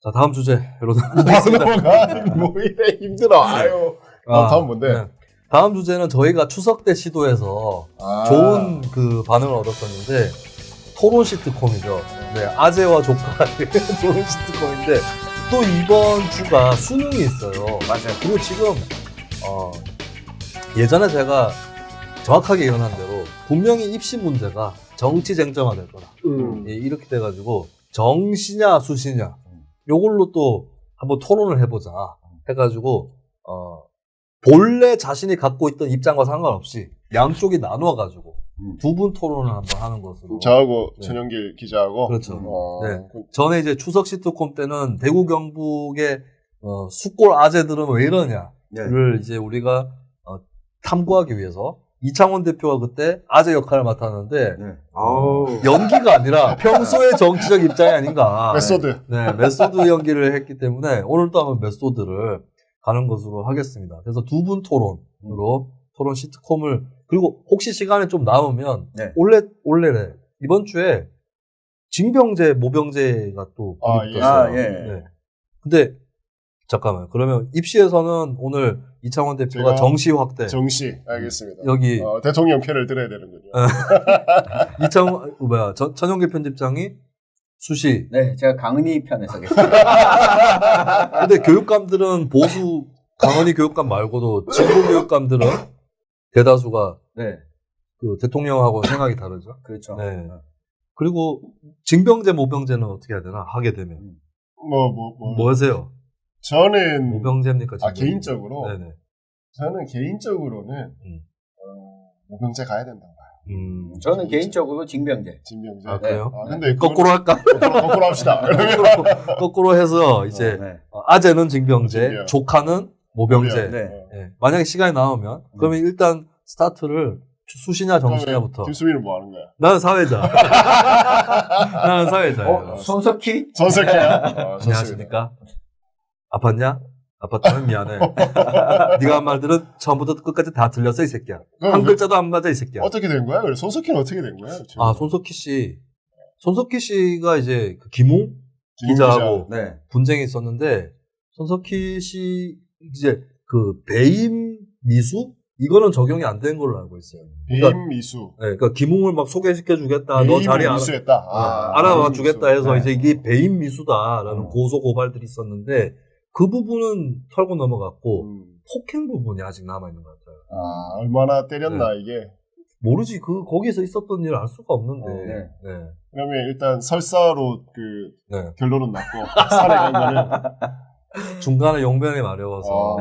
자, 다음 주제로 넘어가. 뭐 이래 힘들어. 아유. 다음 뭔데? 네. 다음 주제는 저희가 추석 때 시도해서 좋은 그 반응을 얻었었는데 토론 시트콤이죠. 네, 아재와 조카의 토론 시트콤인데 또 이번 주가 수능이 있어요. 맞아요. 그리고 지금 예전에 제가 정확하게 예언한 대로 분명히 입시 문제가 정치 쟁점화 될 거다. 예, 이렇게 돼가지고 정시냐 수시냐 요걸로 또 한번 토론을 해보자 해가지고 본래 자신이 갖고 있던 입장과 상관없이 양쪽이 나누어가지고 두 분 토론을 한번 하는 것으로. 저하고 네. 전영길 기자하고. 그렇죠. 네. 전에 이제 추석 시트콤 때는 대구 경북의 숙골 아재들은 왜 이러냐를 이제 우리가 탐구하기 위해서 이창원 대표가 그때 아재 역할을 맡았는데 연기가 아니라 평소의 정치적 입장이 아닌가. 메소드. 네, 메소드 연기를 했기 때문에 오늘도 한번 메소드를 가는 것으로 하겠습니다. 그래서 두 분 토론으로 토론 시트콤을 그리고 혹시 시간이 좀 남으면 원래래 이번 주에 징병제 모병제가 또 불입됐어요. 네. 근데 잠깐만 그러면 입시에서는 오늘 이창원 대표가 정시 확대. 정시 알겠습니다. 여기 대통령 편을 들어야 되는군요. 이창원 천영길 편집장이 수시. 네, 제가 강은희 편에 서겠습니다. 근데 교육감들은 보수 강은희 교육감 말고도 진보 교육감들은 대다수가 그 대통령하고 생각이 다르죠. 그렇죠. 네. 그리고 징병제 모병제는 어떻게 해야 되나 하게 되면 뭐 하세요? 저는 모병제입니까? 개인적으로 네네. 저는 개인적으로는 모병제 가야 된다고 봐요. 저는 개인적으로 징병제. 징병제. 아, 그래요? 근데 거꾸로 할까? 거꾸로 합시다. 거꾸로 해서 이제 아재는 징병제, 조카는 모병제. 네. 만약에 시간이 나오면 그러면 일단 스타트를 수시냐 정시냐부터. 김수민은 뭐 하는 거야? 나는 사회자. 나는 사회자예요. 손석희? 손석희야. 안녕하십니까? 아팠냐? 아팠다면 미안해. 네가 한 말들은 처음부터 끝까지 다 들렸어 이 새끼야. 한 글자도 안 맞아 이 새끼야. 어떻게 된 거야? 그래 손석희는 어떻게 된 거야? 지금? 손석희 씨가 이제 그 김웅 기자하고 분쟁이 있었는데 손석희 씨 이제 그 배임 미수 이거는 적용이 안 된 걸로 알고 있어요. 배임 미수. 네, 그러니까 김웅을 막 소개시켜 주겠다. 너 자리 미수했다. 알아봐 주겠다 해서 이제 이게 배임 미수다라는 고소 고발들이 있었는데 그 부분은 털고 넘어갔고 폭행 부분이 아직 남아 있는 것 같아요. 얼마나 때렸나 이게. 모르지. 거기에서 있었던 일을 알 수가 없는데. 그러면 일단 설사로 결론은 났고 살해간 거는 중간에 용변이 마려워서.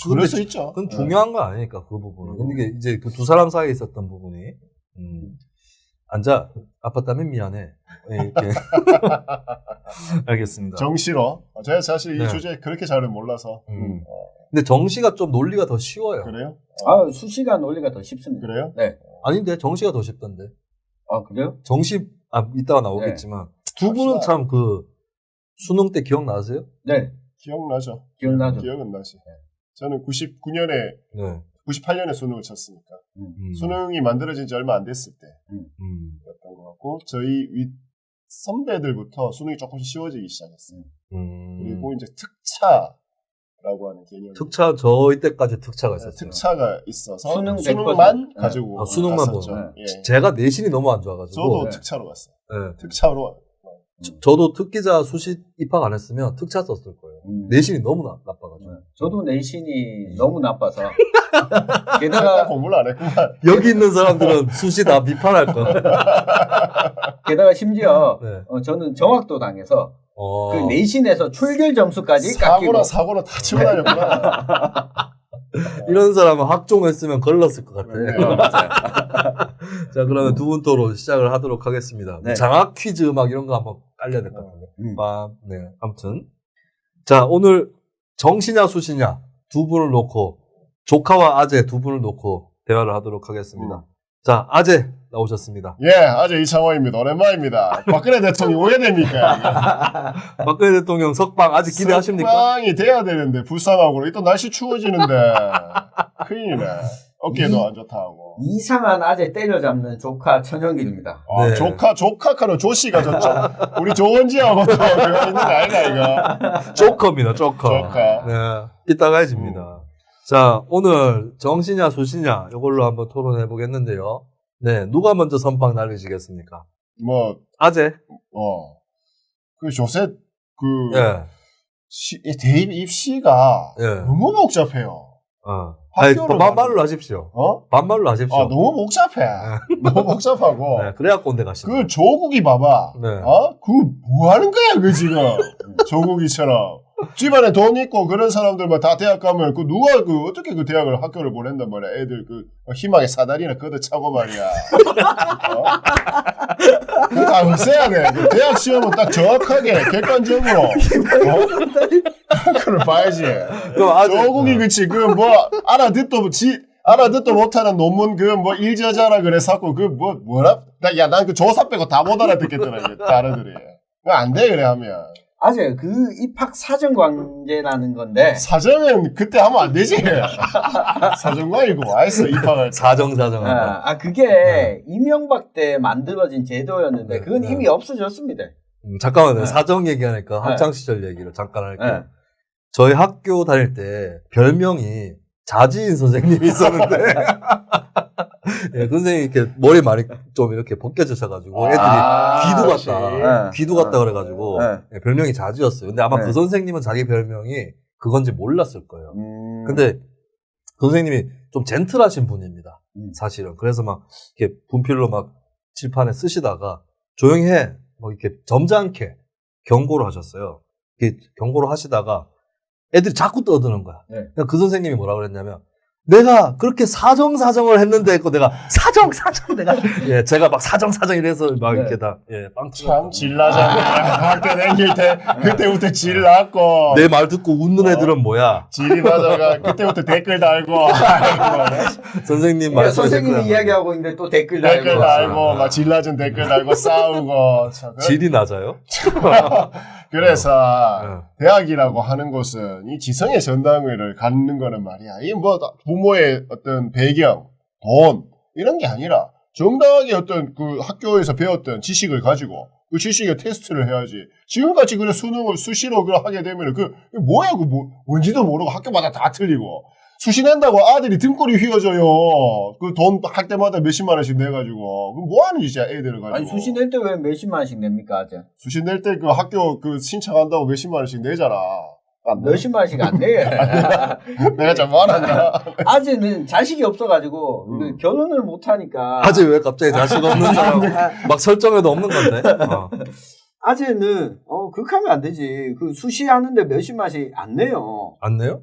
그럴 수 있죠. 그건 중요한 건 아니니까 그 부분은. 근데 이제 그 두 사람 사이에 있었던 부분이 앉아 아팠다면 미안해. 이렇게. 알겠습니다. 정시로. 제가 사실 이 주제 그렇게 잘은 몰라서. 근데 정시가 좀 논리가 더 쉬워요. 그래요? 수시가 논리가 더 쉽습니다. 그래요? 네. 아닌데 정시가 더 쉽던데. 아, 그래요? 정시 이따가 나오겠지만 두 분은 참 그 수능 때 기억나세요? 네. 기억나죠. 기억은 나지. 저는 99년에 98년에 수능을 쳤으니까 수능이 만들어진 지 얼마 안 됐을 때였던 것 같고 저희 윗 선배들부터 수능이 조금씩 쉬워지기 시작했어요. 그리고 이제 특차라고 하는 개념. 특차 저희 때까지 특차가 있었어요. 특차가 있어서 수능만 가지고 수능만 갔었죠. 제가 내신이 너무 안 좋아가지고 저도 특차로 갔어요. 특차로. 저도 특기자 수시 입학 안 했으면 특차 썼을 거예요. 내신이 너무 나빠가지고. 저도 내신이 너무 나빠서. 게다가 공부를 안 했구만. 여기 있는 사람들은 수시 다 비판할 거. 게다가 심지어 저는 정확도 당해서 그 내신에서 출결 점수까지 깎이고 사고로 다 치고 다녔구나. 이런 사람은 학종했으면 걸렀을 것 같아. 자, 그러면 두 분 토론 시작을 하도록 하겠습니다. 장학 퀴즈 막 이런 거 한번 깔려야 될 것 같은데. 아무튼. 자, 오늘 정시냐 수시냐 두 분을 놓고 조카와 아재 두 분을 놓고 대화를 하도록 하겠습니다. 자, 아재 나오셨습니다. 예, 아재 이창호입니다. 오랜만입니다. 박근혜 대통령 오래됩니까? 박근혜 대통령 석방 아직 기대하십니까? 석방이 돼야 되는데 불쌍하고 또 날씨 추워지는데 큰일이네. 어깨도 안 좋다고. 이상한 아재 때려잡는 조카 천연길입니다. 아, 네. 조카카는 조씨가 좋죠. 우리 조원지하고 또 그거 있는 거 아이가, 이거. 조커입니다, 조커. 조커. 네. 이따가 해집니다. 자, 오늘 정시냐, 수시냐, 이걸로 한번 토론해 보겠는데요. 네. 누가 먼저 선빵 날리시겠습니까? 뭐, 아재? 그 조세, 예. 대입 입시가 예. 너무 복잡해요. 아니, 학교를 반말로 하십시오. 반말로 하십시오. 아, 너무 복잡해. 너무 복잡하고. 네, 그래야 꼰대 가시죠. 그 조국이 봐봐. 네. 뭐 하는 거야, 그 지금. 조국이처럼. 집안에 돈 있고 그런 사람들만 다 대학 가면 누가 어떻게 그 대학을 학교를 보낸단 말이야. 애들 희망의 사다리나 걷어차고 말이야. 그거 다 없애야 돼. 그 대학 시험은 딱 정확하게 객관적으로. 그걸 봐야지. 조국이 그치 알아듣도 못하는 논문 일저자라 그래서고 난 그 조사 빼고 다 못 알아듣겠더라 이게 다른들이. 안 돼 그래 하면. 아재 입학 사정 관계라는 건데 사정은 그때 하면 안 되지. 사정관이고 와있어 입학을. 사정. 그게 이명박 때 만들어진 제도였는데 그건 이미 없어졌습니다. 잠깐만요. 사정 얘기하니까 학창 시절 얘기를 잠깐 할게요. 저희 학교 다닐 때 별명이 자지인 선생님이 있었는데 예, 그 선생님이 이렇게 머리 많이 좀 이렇게 벗겨지셔가지고 애들이 귀두 같다 그래가지고 예, 별명이 자지였어요. 근데 아마 그 선생님은 자기 별명이 그건지 몰랐을 거예요. 근데 그 선생님이 좀 젠틀하신 분입니다. 사실은. 그래서 막 이렇게 분필로 막 칠판에 쓰시다가 조용히 해. 뭐 이렇게 점잖게 경고를 하셨어요. 이렇게 경고를 하시다가 애들이 자꾸 떠드는 거야. 그러니까 그 선생님이 뭐라 그랬냐면 내가 그렇게 사정을 했는데 내가 사정 내가 예 제가 막 사정 이래서 막 이렇게 다 빵 참 질나잖아. 학교 다닐 때 그때부터 질 났고 내 말 듣고 웃는 애들은 뭐야? 질이 나다가 그때부터 댓글 달고 선생님 말 선생님이 이야기하고 있는데 또 댓글 달고 막 질나준 댓글 달고 싸우고 질이 낮아요? 그래서 대학이라고 하는 곳은 이 지성의 전당을 갖는 거는 말이야. 이 부모의 어떤 배경, 돈 이런 게 아니라 정당하게 어떤 그 학교에서 배웠던 지식을 가지고 그 지식의 테스트를 해야지. 지금같이 그래 수시로 하게 되면 뭐야 뭔지도 모르고 학교마다 다 틀리고 수시 낸다고 아들이 등골이 휘어져요. 그 돈 할 때마다 몇십만 원씩 내가지고 그럼 뭐 하는 짓이야 애들을 가지고. 아니 수시 낼 때 왜 몇십만 원씩 냅니까 아재? 수시 낼 때 학교 신청한다고 몇십만 원씩 내잖아. 몇십만 원씩 안 내. 내가 좀 말한다. 아재는 자식이 없어가지고 결혼을 못 하니까. 아재 왜 갑자기 자식 없는 사람 막 설정에도 없는 건데. 아재는 그렇게 하면 안 되지. 그 수시 하는데 몇십만 원씩 안 내요. 안 내요?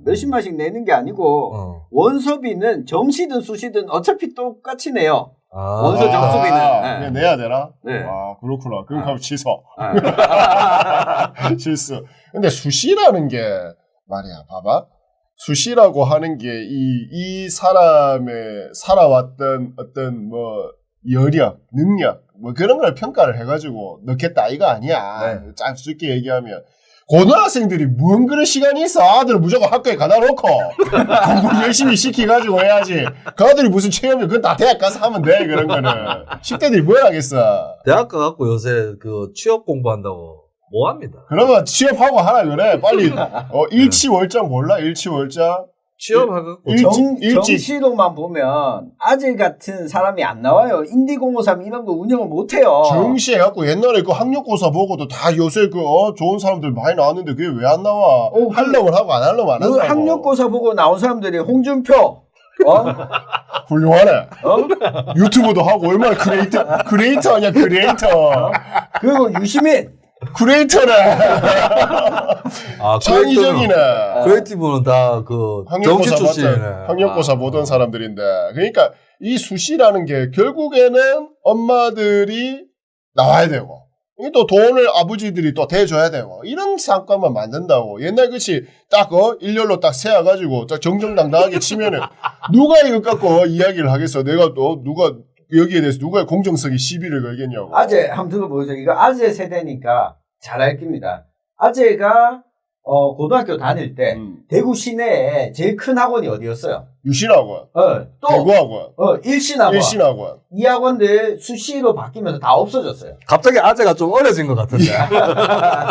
몇십만 원씩 내는 게 아니고 원서비는 정시든 수시든 어차피 똑같이 내요. 원서 접수비는 그냥 내야 되나? 네. 아 그렇구나. 그럼 취소. 실수. 근데 수시라는 게 말이야, 봐봐. 수시라고 하는 게 이 사람의 살아왔던 어떤 여력, 능력 그런 걸 평가를 해가지고 넣겠다 이거 아니야. 짧게 얘기하면. 고등학생들이 뭔 그런 시간이 있어. 아들은 무조건 학교에 가다 놓고 공부 열심히 시키가지고 해야지. 그 아들이 무슨 체험이 그건 다 대학 가서 하면 돼. 그런 거는 10대들이 뭘 하겠어. 대학 가갖고 요새 취업 공부한다고 뭐합니다. 그러면 취업하고 하라 그래. 빨리 일치월장 몰라? 일치월장. 취업하고 정시로만 보면 아재 같은 사람이 안 나와요. 인디공호삼 이런 거 운영을 못 해요. 정시 해갖고 옛날에 학력고사 보고도 다 요새 좋은 사람들 많이 나왔는데 그게 왜 안 나와? 하려면 하고 안 하려면 안 한다고. 학력고사 보고 나온 사람들이 홍준표 훌륭하네. 유튜브도 하고 얼마나 크리에이터 아니야 크리에이터. 그리고 유시민 크리에이터네. 창의적이네. 크리에이티브는 다 정시 출신이네. 학력고사 보던 사람들인데. 그러니까 이 수시라는 게 결국에는 엄마들이 나와야 되고 또 돈을 아버지들이 또 대줘야 되고 이런 상권만 만든다고. 옛날 그치 딱 일렬로 딱 세워가지고 딱 정정당당하게 치면은 누가 이거 갖고 이야기를 하겠어. 내가 또 누가 여기에 대해서 누가 공정성이 시비를 걸겠냐고. 아재 한번 들어보세요. 이거 아재 세대니까 잘 알 겁니다. 아재가 고등학교 다닐 때 대구 시내에 제일 큰 학원이 어디였어요? 유신학원. 또 대구학원. 일신학원. 일신학원. 이 학원들 수시로 바뀌면서 다 없어졌어요. 갑자기 아재가 좀 어려진 것 같은데.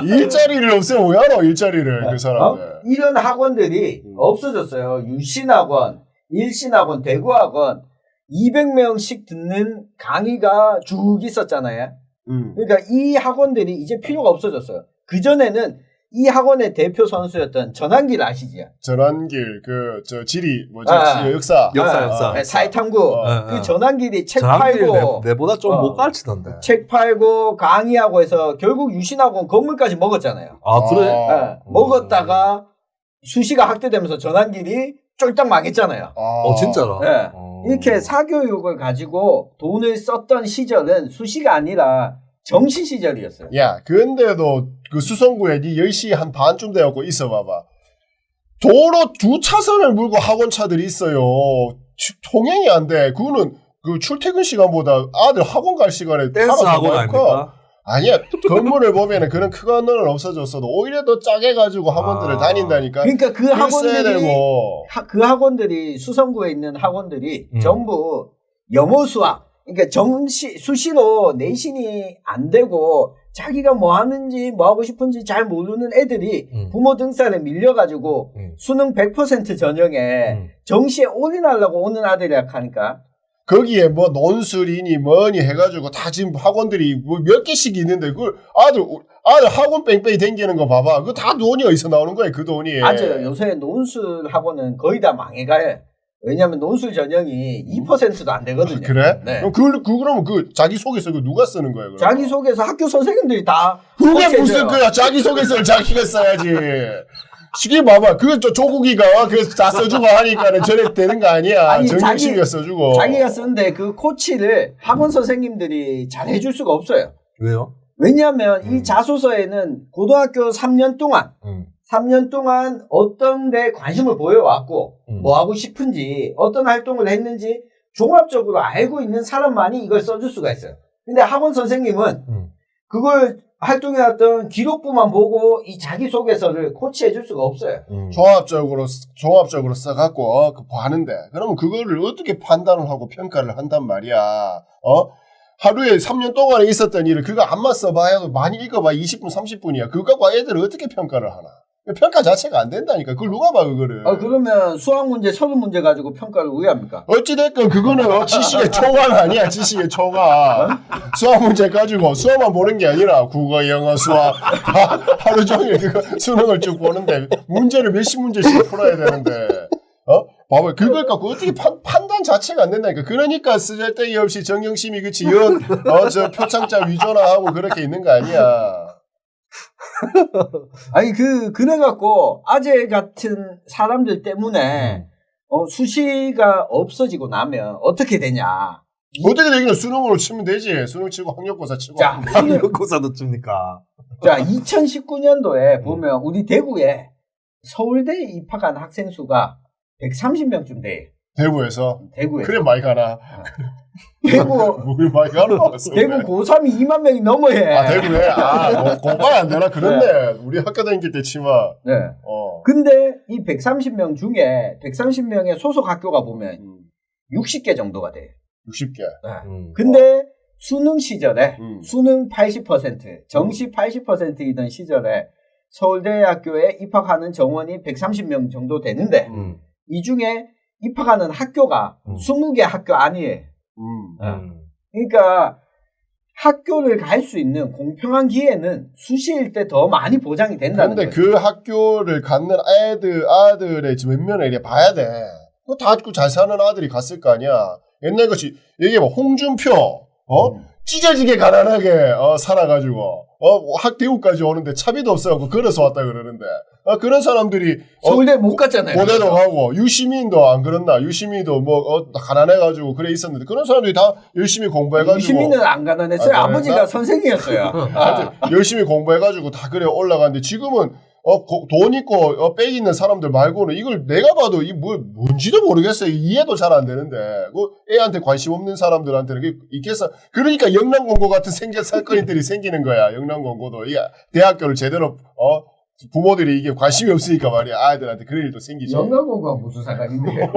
일자리를 없애면 왜 하노, 일자리를, 그 사람들. 이런 학원들이 없어졌어요. 유신학원, 일신학원, 대구학원, 200명씩 듣는 강의가 쭉 있었잖아요. 그러니까 이 학원들이 이제 필요가 없어졌어요. 그전에는 이 학원의 대표 선수였던 전환길 아시지요? 전환길, 지리, 역사. 역사. 사회탐구. 그 전환길이 책 팔고. 내보다 좀 못 가르치던데. 책 팔고 강의하고 해서 결국 유신학원 건물까지 먹었잖아요. 아, 그래? 먹었다가 수시가 확대되면서 전환길이 쫄딱 망했잖아요. 진짜로? 네. 이렇게 사교육을 가지고 돈을 썼던 시절은 수시가 아니라 정시 시절이었어요. 야, 근데도 그 수성구에 니 10시 한 반쯤 돼갖고 있어 봐봐. 도로 2차선을 물고 학원차들이 있어요. 통행이 안 돼. 그거는 그 출퇴근 시간보다 아들 학원 갈 시간에 댄스 학원 아닙니까? 아니야. 건물을 보면은 그런 큰 건물은 없어졌어도 오히려 더 짜게 가지고 학원들을 다닌다니까. 그러니까 그 학원들이 수성구에 있는 학원들이 전부 영어 수학, 그러니까 수시로 내신이 안 되고 자기가 뭐 하는지 뭐 하고 싶은지 잘 모르는 애들이 부모 등살에 밀려가지고 수능 100% 전형에 정시에 올인하려고 오는 아들이라 하니까 거기에 뭐 논술이니 뭐니 해가지고 다 지금 학원들이 뭐 몇 개씩 있는데 그걸 아들 학원 뺑뺑이 댕기는 거 봐봐. 그거 다 돈이 어디서 나오는 거야, 그 돈이. 맞아요. 요새 논술 학원은 거의 다 망해가요. 왜냐면 논술 전형이 2%도 안 되거든요. 그래? 네. 그러면 자기소개서 누가 쓰는 거예요? 자기소개서 학교 선생님들이 다. 그게 무슨 거야? 자기소개서를 자기가 써야지. 시기 봐봐. 그거 조국이가 다 써주고 하니까는 저래 되는 거 아니야. 정경심이가 써주고. 자기가 쓰는데 그 코치를 학원 선생님들이 잘 해줄 수가 없어요. 왜요? 왜냐하면 이 자소서에는 고등학교 3년 동안 어떤 데 관심을 보여왔고 뭐 하고 싶은지 어떤 활동을 했는지 종합적으로 알고 있는 사람만이 이걸 써줄 수가 있어요. 근데 학원 선생님은 그걸 활동해왔던 기록부만 보고 이 자기소개서를 코치해줄 수가 없어요. 종합적으로 써갖고 하는데 그러면 그거를 어떻게 판단을 하고 평가를 한단 말이야. 하루에 3년 동안에 있었던 일을 그거 안만 써봐야 많이 읽어봐 20분 30분이야. 그거 갖고 애들을 어떻게 평가를 하나. 평가 자체가 안 된다니까. 그걸 누가 봐, 그거를. 그러면 수학 문제, 서류 문제 가지고 평가를 왜 합니까? 어찌됐건 그거는 지식의 초과는 아니야, 지식의 초과. 수학 문제 가지고 수학만 보는 게 아니라 국어, 영어, 수학 하루 종일 그거 수능을 쭉 보는데 문제를 몇십 문제씩 풀어야 되는데. 봐봐. 그걸 갖고 어떻게 판단 자체가 안 된다니까. 그러니까 쓰잘데기 없이 정경심이 그치, 저 표창장 위조나 하고 그렇게 있는 거 아니야. 아니 그래갖고 아재 같은 사람들 때문에 수시가 없어지고 나면 어떻게 되냐? 어떻게 되기는 수능으로 치면 되지. 수능 치고 학력고사 치고. 자, 학력고사도 줍니까? 자, 2019년도에 보면 우리 대구에 서울대에 입학한 학생 수가 130명쯤 돼. 대구에서? 대구에서. 그래 많이 가나? 대구 많이 가나? 대구 고3이 2만 명이 넘어해. 대구에? 뭐 공부가 안 되나? 그런데 네. 우리 학교 다닐 때 치마. 네. 근데 이 130명 중에 130명의 소속 학교가 보면 60개 정도가 돼. 60개. 네. 근데 수능 시절에 수능 80%, 정시 80%이던 시절에 서울대학교에 입학하는 정원이 130명 정도 되는데 이 중에 입학하는 학교가 20개 학교 아니에요. 그러니까 학교를 갈 수 있는 공평한 기회는 수시일 때 더 많이 보장이 된다는 거예요. 근데 그 학교를 갖는 아들의 몇 면을 이렇게 봐야 돼. 다 잘 사는 아들이 갔을 거 아니야. 옛날 같이 얘기해봐. 홍준표, 찢어지게 가난하게, 살아가지고, 대구까지 오는데 차비도 없어갖고 걸어서 왔다 그러는데, 그런 사람들이. 서울대 못 갔잖아요. 고대도 가고, 유시민도 안 그렇나? 유시민도 가난해가지고 그래 있었는데, 그런 사람들이 다 열심히 공부해가지고. 유시민은 안 가난했어요. 아버지가 선생이었어요. 열심히 공부해가지고 다 그래 올라가는데, 지금은, 돈 있고, 빽 있는 사람들 말고는 이걸 내가 봐도 뭔지도 모르겠어요. 이해도 잘 안 되는데. 애한테 관심 없는 사람들한테는 있겠어. 그러니까 영남공고 같은 사건들이 생기는 거야. 영남공고도. 대학교를 제대로, 부모들이 이게 관심이 없으니까 말이야. 아이들한테 그런 일도 생기지. 영어공부가 무슨 상관인데.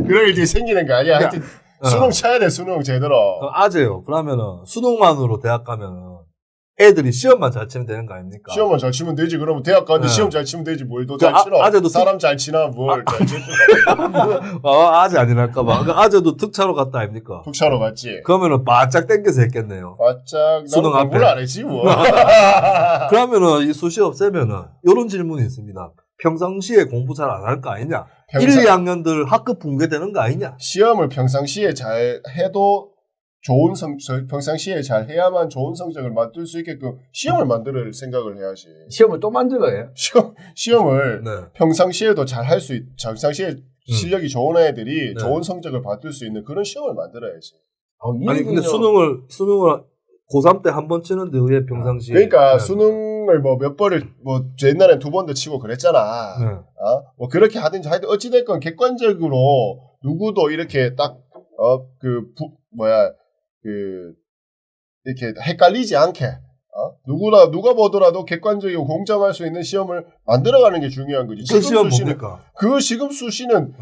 그런 일들이 생기는 거 아니야. 하여튼 수능 쳐야 돼, 수능 제대로. 아재요. 그러면은 수능만으로 대학 가면은 애들이 시험만 잘 치면 되는 거 아닙니까? 시험만 잘 치면 되지. 그러면 대학 가는데 시험 잘 치면 되지. 뭘 더 잘 치나? 아재도 사람 잘 치나? 뭘 잘 치나? 아재 아니랄까봐. 아재도 특차로 갔다 아닙니까? 특차로 갔지. 그러면은 바짝 땡겨서 했겠네요. 바짝 수능 나는 공부를 앞에. 안 했지 뭐. 그러면은 이 수시 없애면은 이런 질문이 있습니다. 평상시에 공부 잘 안 할 거 아니냐? 1, 2학년들 학급 붕괴되는 거 아니냐? 시험을 평상시에 잘 해도 좋은 평상시에 잘 해야만 좋은 성적을 만들 수 있게끔 시험을 만들 생각을 해야지. 시험을 또 만들어요? 시험을 네. 평상시에도 잘 할 수 평상시에 실력이 좋은 애들이 네. 좋은 성적을 받을 수 있는 그런 시험을 만들어야지. 아니 근데 수능을 고3 때 한 번 치는데 왜 평상시에? 그러니까 수능을 뭐 몇 번을 뭐 옛날엔 2번도 치고 그랬잖아. 네. 뭐 그렇게 하든지 하여튼 어찌됐건 객관적으로 누구도 이렇게 딱 이렇게 헷갈리지 않게 누가 보더라도 객관적이고 공정할 수 있는 시험을 만들어가는 게 중요한 거지. 그 시험 뭡니까? 지금 수시는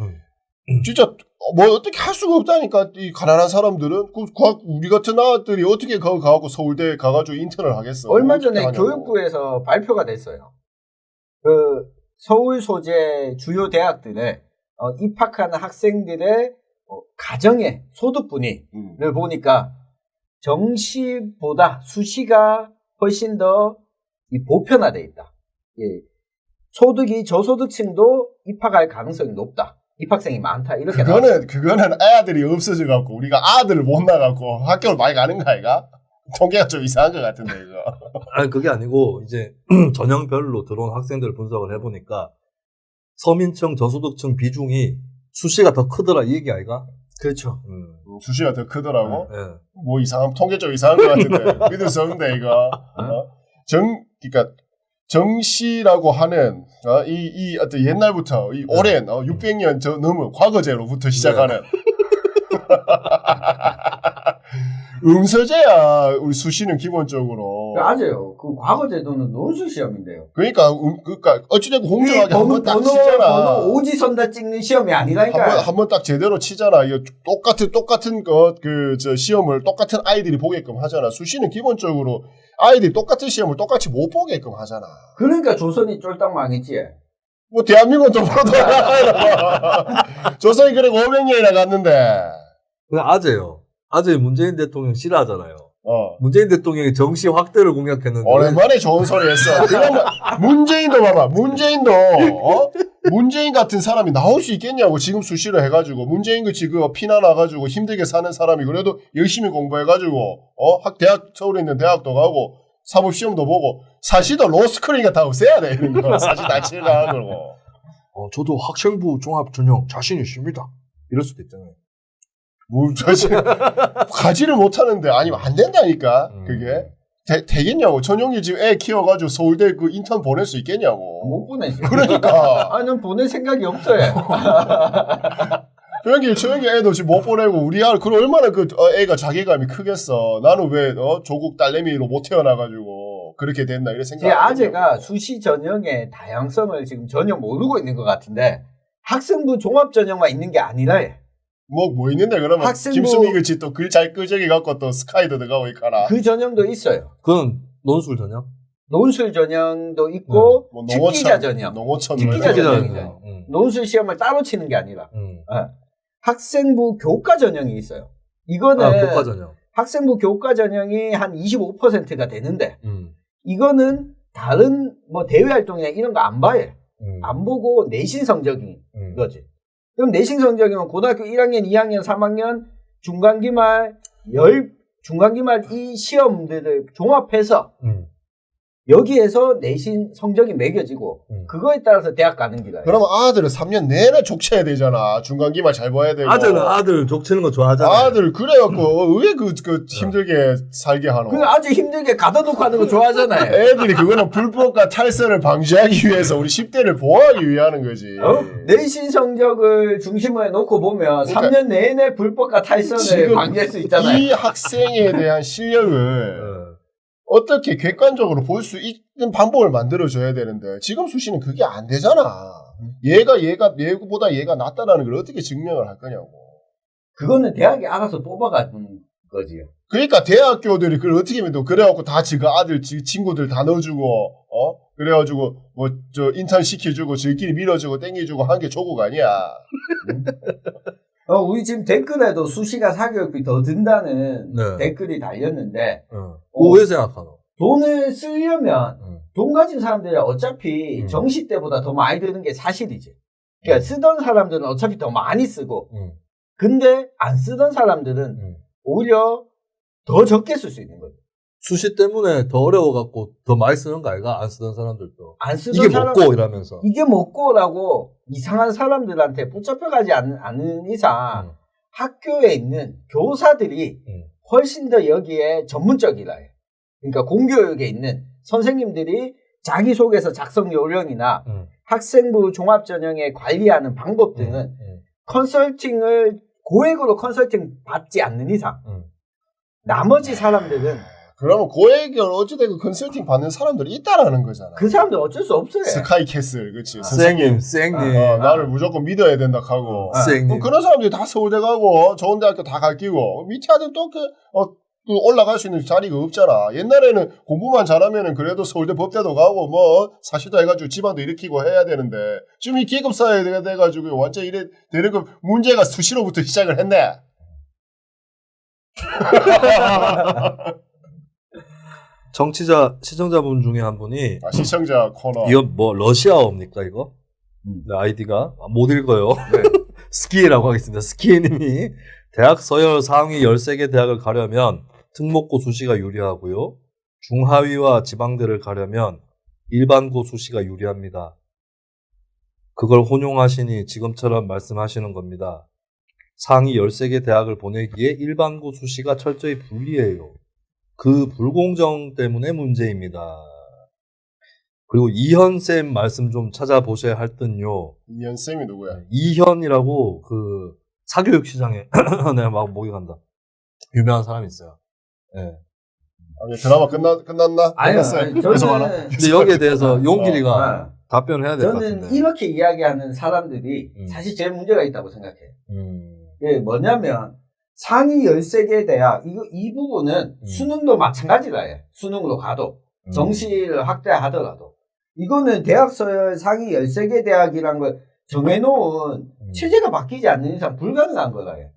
진짜 뭐 어떻게 할 수가 없다니까. 이 가난한 사람들은 우리 같은 아들이 어떻게 가고 서울대 가가지고 인턴을 하겠어. 얼마 전에 교육부에서 발표가 됐어요. 그 서울 소재 주요 대학들에 입학하는 학생들의 가정의 소득분위를 보니까 정시보다 수시가 훨씬 더 보편화되어 있다. 예. 소득이 저소득층도 입학할 가능성이 높다. 입학생이 많다. 이렇게 그거는 애들이 없어져갖고 우리가 아들을 못 나가고 학교를 많이 가는 거 아이가? 통계가 좀 이상한 것 같은데 이거. 아니 그게 아니고 이제 전형별로 들어온 학생들 분석을 해보니까 서민층 저소득층 비중이 수시가 더 크더라 이 얘기 아이가? 그렇죠. 수시가 더 크더라고. 네. 뭐 통계적 이상한 것 같은데 믿을 수 없는데 이거. 그러니까 정시라고 하는 이 어떤 옛날부터 이 오랜 600년 넘은 과거제로부터 시작하는 음서제야. 우리 수시는 기본적으로. 맞아요. 그 과거제도는 논술 시험인데요. 그러니까 어찌됐건 공정하게 한번 딱 치잖아. 번호 오지선다 찍는 시험이 아니라니까. 한번 딱 제대로 치잖아. 이거 똑같은 시험을 똑같은 아이들이 보게끔 하잖아. 수시는 기본적으로 아이들이 똑같은 시험을 똑같이 못 보게끔 하잖아. 그러니까 조선이 쫄딱 망했지. 뭐 대한민국은 또 조선이 그래 500년이나 갔는데. 그 아재 문재인 대통령 싫어하잖아요. 문재인 대통령이 정시 확대를 공약했는데. 오랜만에 좋은 소리 했어. 그러면 문재인도 봐봐. 문재인 같은 사람이 나올 수 있겠냐고. 지금 수시를 해가지고. 문재인 그치 피나 나가지고 힘들게 사는 사람이 그래도 열심히 공부해가지고 대학 서울에 있는 대학도 가고 사법시험도 보고 사시도 로스쿨이니까 다 없애야 돼. 이런 거. 사시 다 치려고 그러고. 저도 학생부 종합 전형 자신 있습니다. 이럴 수도 있잖아요. 가지를 못하는데 아니면 안 된다니까. 그게 되겠냐고. 전용이 지금 애 키워가지고 서울대 그 인턴 보낼 수 있겠냐고. 못 보내지. 그러니까. 난 보낼 생각이 없어요. 조용히 애도 지금 못 보내고 우리 그럼 얼마나 애가 자괴감이 크겠어. 나는 왜 조국 딸내미로 못 태어나가지고 그렇게 됐나 이런 생각. 제 아재가 수시 전형의 다양성을 지금 전혀 모르고 있는 것 같은데 학생부 종합 전형만 있는 게 아니라. 뭐 있는데 그러면 김수미 그치 또 글 잘 끄적이 갖고 또 스카이도 들어가고 있거나. 그 전형도 있어요. 그건 논술 전형? 논술 전형도 있고 특기자 전형. 특기자 전형이죠. 논술 시험을 따로 치는 게 아니라 학생부 교과 전형이 있어요. 이거는 교과 전형. 학생부 교과 전형이 한 25%가 되는데 이거는 다른 대외 활동이나 이런 거 안 봐요. 안 보고 내신 성적인 거지. 그럼 내신 성적이면 고등학교 1학년, 2학년, 3학년, 중간기말 이 시험들을 종합해서 여기에서 내신 성적이 매겨지고 그거에 따라서 대학 가는 길이에요. 그러면 아들은 3년 내내 족쳐야 되잖아. 중간기말 잘 봐야 되고. 아들 족치는 거 좋아하잖아. 아들 그래갖고 왜 힘들게 살게 하노? 그 아주 힘들게 가둬놓고 하는 거 좋아하잖아요. 애들이 그거는 불법과 탈선을 방지하기 위해서 우리 10대를 보호하기 위해 하는 거지. 내신 성적을 중심으로 해놓고 보면 3년 내내 불법과 탈선을 방지할 수 있잖아요. 이 학생에 대한 실력을 어떻게 객관적으로 볼 수 있는 방법을 만들어줘야 되는데 지금 수시는 그게 안 되잖아. 얘보다 얘가 낫다라는 걸 어떻게 증명을 할 거냐고. 그거는 대학이 알아서 뽑아가는 거지요. 그러니까 대학교들이 그걸 어떻게 하면 또 그래갖고 다 지가 아들 친구들 다 넣어주고 그래가지고 뭐 저 인턴 시켜주고 저희끼리 밀어주고 땡겨주고 한 게 조국 아니야. 우리 지금 댓글에도 수시가 사교육비 더 든다는 댓글이 달렸는데 왜 생각하노? 돈을 쓰려면 돈 가진 사람들이 어차피 정시 때보다 더 많이 드는 게 사실이지. 그러니까 쓰던 사람들은 어차피 더 많이 쓰고 근데 안 쓰던 사람들은 오히려 더 적게 쓸 수 있는 거죠. 수시 때문에 더 어려워갖고 더 많이 쓰는 거 아이가? 안 쓰던 사람들도. 안 쓰던 이게 먹고 이러면서. 이게 먹고라고 이상한 사람들한테 붙잡혀가지 않는 이상 학교에 있는 교사들이 훨씬 더 여기에 전문적이라 해요. 그러니까 공교육에 있는 선생님들이 자기소개서 작성 요령이나 학생부 종합전형에 관리하는 방법 등은 컨설팅을 고액으로 컨설팅 받지 않는 이상 나머지 사람들은 그러면 고액을 어찌되고 컨설팅 받는 사람들이 있다라는 거잖아. 그 사람들 어쩔 수 없어요. 스카이캐슬, 그치. 선생님. 나를 무조건 믿어야 된다 하고. 그런 사람들이 다 서울대 가고, 좋은 대학교 다 갈 끼고, 밑에 아들 또 올라갈 수 있는 자리가 없잖아. 옛날에는 공부만 잘하면은 그래도 서울대 법대도 가고, 사시도 해가지고 집안도 일으키고 해야 되는데, 지금 이 계급사회가 돼가지고 완전 이래 되는 거, 문제가 수시로부터 시작을 했네. 시청자분 중에 한 분이. 시청자 코너. 이건 러시아어입니까, 이거? 네, 아이디가. 못 읽어요. 네. 스키라고 하겠습니다. 스키님이 대학 서열 상위 13개 대학을 가려면 특목고 수시가 유리하고요. 중하위와 지방대를 가려면 일반고 수시가 유리합니다. 그걸 혼용하시니 지금처럼 말씀하시는 겁니다. 상위 13개 대학을 보내기에 일반고 수시가 철저히 불리해요. 그 불공정 때문에 문제입니다. 그리고 이현쌤 말씀 좀 찾아보셔야 할 듯요. 이현쌤이 누구야? 이현이라고 그 사교육 시장에 내가 막 목이 간다. 유명한 사람이 있어요. 네. 아니, 드라마 끝났나? 아니요. 근데 여기에 대해서 용길이가 답변을 해야 될 것 같은데. 저는 이렇게 이야기하는 사람들이 사실 제일 문제가 있다고 생각해요. 예, 뭐냐면 상위 13개 대학 이 부분은 수능도 마찬가지라 해요. 수능으로 가도 정시를 확대하더라도 이거는 대학 서열 상위 13개 대학이란 걸 정해놓은 체제가 바뀌지 않는 이상 불가능한 거라요.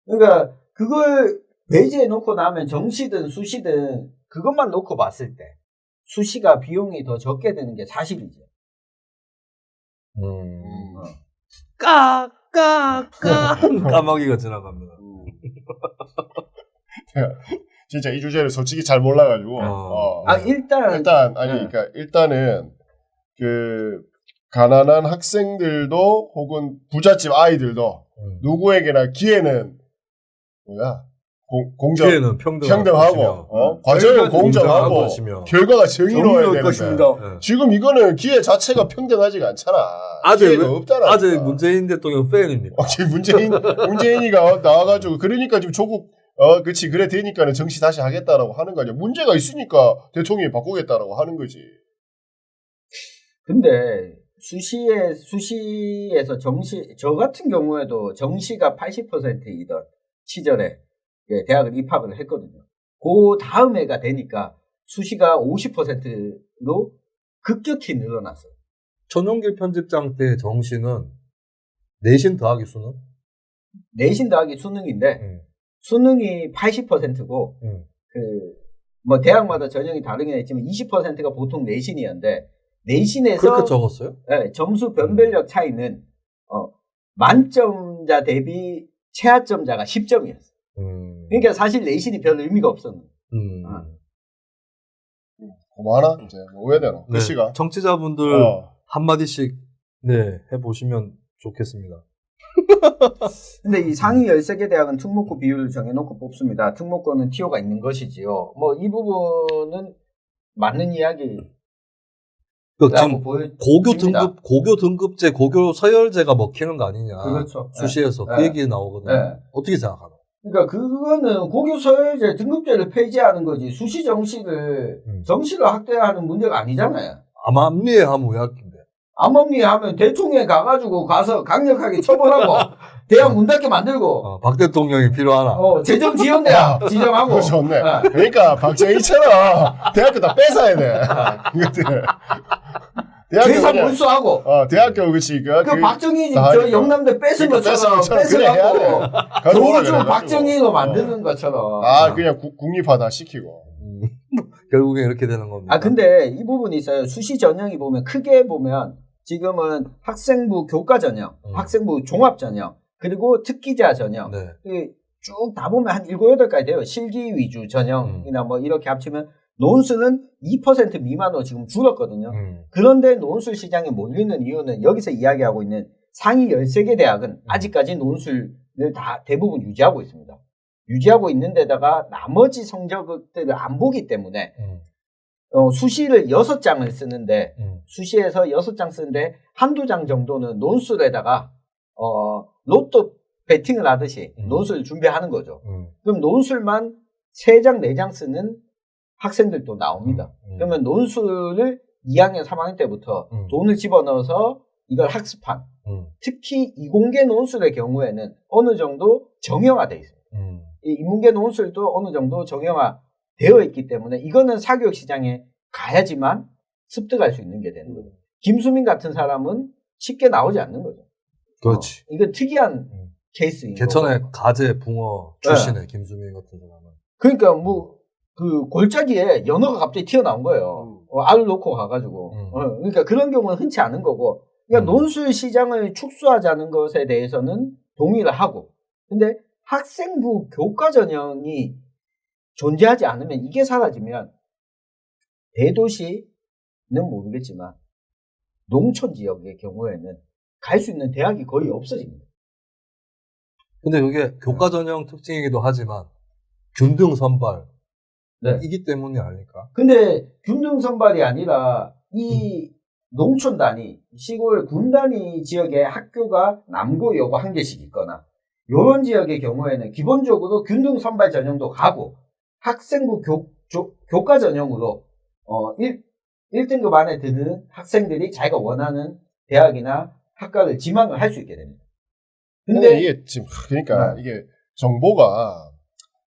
그러니까 그걸 배제해 놓고 나면 정시든 수시든 그것만 놓고 봤을 때 수시가 비용이 더 적게 되는 게 사실이죠. 까마귀가 지나갑니다. 진짜 이 주제를 솔직히 잘 몰라가지고. 일단은 그 가난한 학생들도 혹은 부잣집 아이들도 누구에게나 기회는 기회는 평등하고 과정은 공정하고 결과가 정의로워야 되는데 지금 이거는 기회 자체가 평등하지가 않잖아. 기회가 없다라니까. 아직 문재인 대통령 팬입니다. 문재인이가 나와가지고 그러니까 지금 조국 그래 되니까는 정시 다시 하겠다라고 하는 거 아니야. 문제가 있으니까 대통령이 바꾸겠다라고 하는 거지. 근데 수시에서 저 같은 경우에도 정시가 80%이던 시절에 대학을 입학을 했거든요. 그 다음 해가 되니까 수시가 50%로 급격히 늘어났어요. 전용길 편집장 때 정시는 내신 더하기 수능? 내신 더하기 수능인데 수능이 80%고 대학마다 전형이 다르긴 했지만 20%가 보통 내신이었는데 내신에서 그렇게 적었어요? 네, 점수 변별력 차이는 만점자 대비 최하점자가 10점이었어요. 그러니까 사실 내신이 별 의미가 없었는데. 그만하나? 이제 오해되나? 네, 시가 청취자분들 한마디씩 해보시면 좋겠습니다. 근데 이 상위 13개 대학은 특목고 비율을 정해놓고 뽑습니다. 특목고는 티오가 있는 것이지요. 이 부분은 맞는 이야기. 지금 고교 등급제, 고교 서열제가 먹히는 거 아니냐. 그렇죠. 수시에서 그 얘기 나오거든요. 어떻게 생각하나? 그러니까 그거는 고교서열제 등급제를 폐지하는 거지 수시 정시를 정시를 확대하는 문제가 아니잖아요. 암암리에 하면 왜 학교인데? 암암리에 하면 대통령에 가가지고 가서 강력하게 처벌하고 대학 문 닫게 만들고 박 대통령이 필요하나? 재정 지원대학 지정하고. 그거 좋네. 그러니까 박정희처럼 대학교 다 뺏어야 돼. 이것들. 재산 몰수하고. 대학교 그치. 그 박정희 저 영남대 뺏은 것처럼 뺏어갖고 교주 박정희로 만드는 것처럼. 그냥 국립화다 시키고. 결국에 이렇게 되는 겁니다. 근데 이 부분이 있어요. 수시 전형이 보면 크게 보면 지금은 학생부 교과 전형, 학생부 종합 전형, 그리고 특기자 전형. 네. 쭉 다 보면 한 7, 8가지 돼요. 실기 위주 전형이나 뭐 이렇게 합치면 논술은 2% 미만으로 지금 줄었거든요. 그런데 논술 시장에 몰리는 이유는 여기서 이야기하고 있는 상위 13개 대학은 아직까지 논술을 다 대부분 유지하고 있습니다. 유지하고 있는 데다가 나머지 성적들을 안 보기 때문에 수시를 6장을 쓰는데 수시에서 6장 쓰는데 한두 장 정도는 논술에다가 로또 배팅을 하듯이 논술을 준비하는 거죠. 그럼 논술만 3장, 4장 쓰는 학생들도 나옵니다. 그러면 논술을 2학년, 3학년 때부터 돈을 집어넣어서 이걸 학습한 특히 이공계 논술의 경우에는 어느 정도 정형화되어 있습니다. 이 인문계 논술도 어느 정도 정형화되어 있기 때문에 이거는 사교육 시장에 가야지만 습득할 수 있는 게 되는 거죠. 김수민 같은 사람은 쉽게 나오지 않는 거죠. 그렇지. 이건 특이한 케이스인 거고. 개천의 가재 붕어 출신의 김수민 같은 사람은. 그러니까 그 골짜기에 연어가 갑자기 튀어나온 거예요. 알을 놓고 가가지고. 그러니까 그런 경우는 흔치 않은 거고. 그러니까 논술 시장을 축소하자는 것에 대해서는 동의를 하고. 근데 학생부 교과 전형이 존재하지 않으면 이게 사라지면 대도시는 모르겠지만 농촌 지역의 경우에는 갈 수 있는 대학이 거의 없어집니다. 근데 그게 교과 전형 특징이기도 하지만 균등 선발 이기 때문이 아닐까? 근데 균등 선발이 아니라 이 농촌 단위, 시골 군 단위 지역의 학교가 남고 여고 한 개씩 있거나 이런 지역의 경우에는 기본적으로 균등 선발 전형도 가고 학생부 교과 전형으로 1등급 안에 드는 학생들이 자기가 원하는 대학이나 학과를 지망을 할 수 있게 됩니다. 근데 이게 지금 그러니까 이게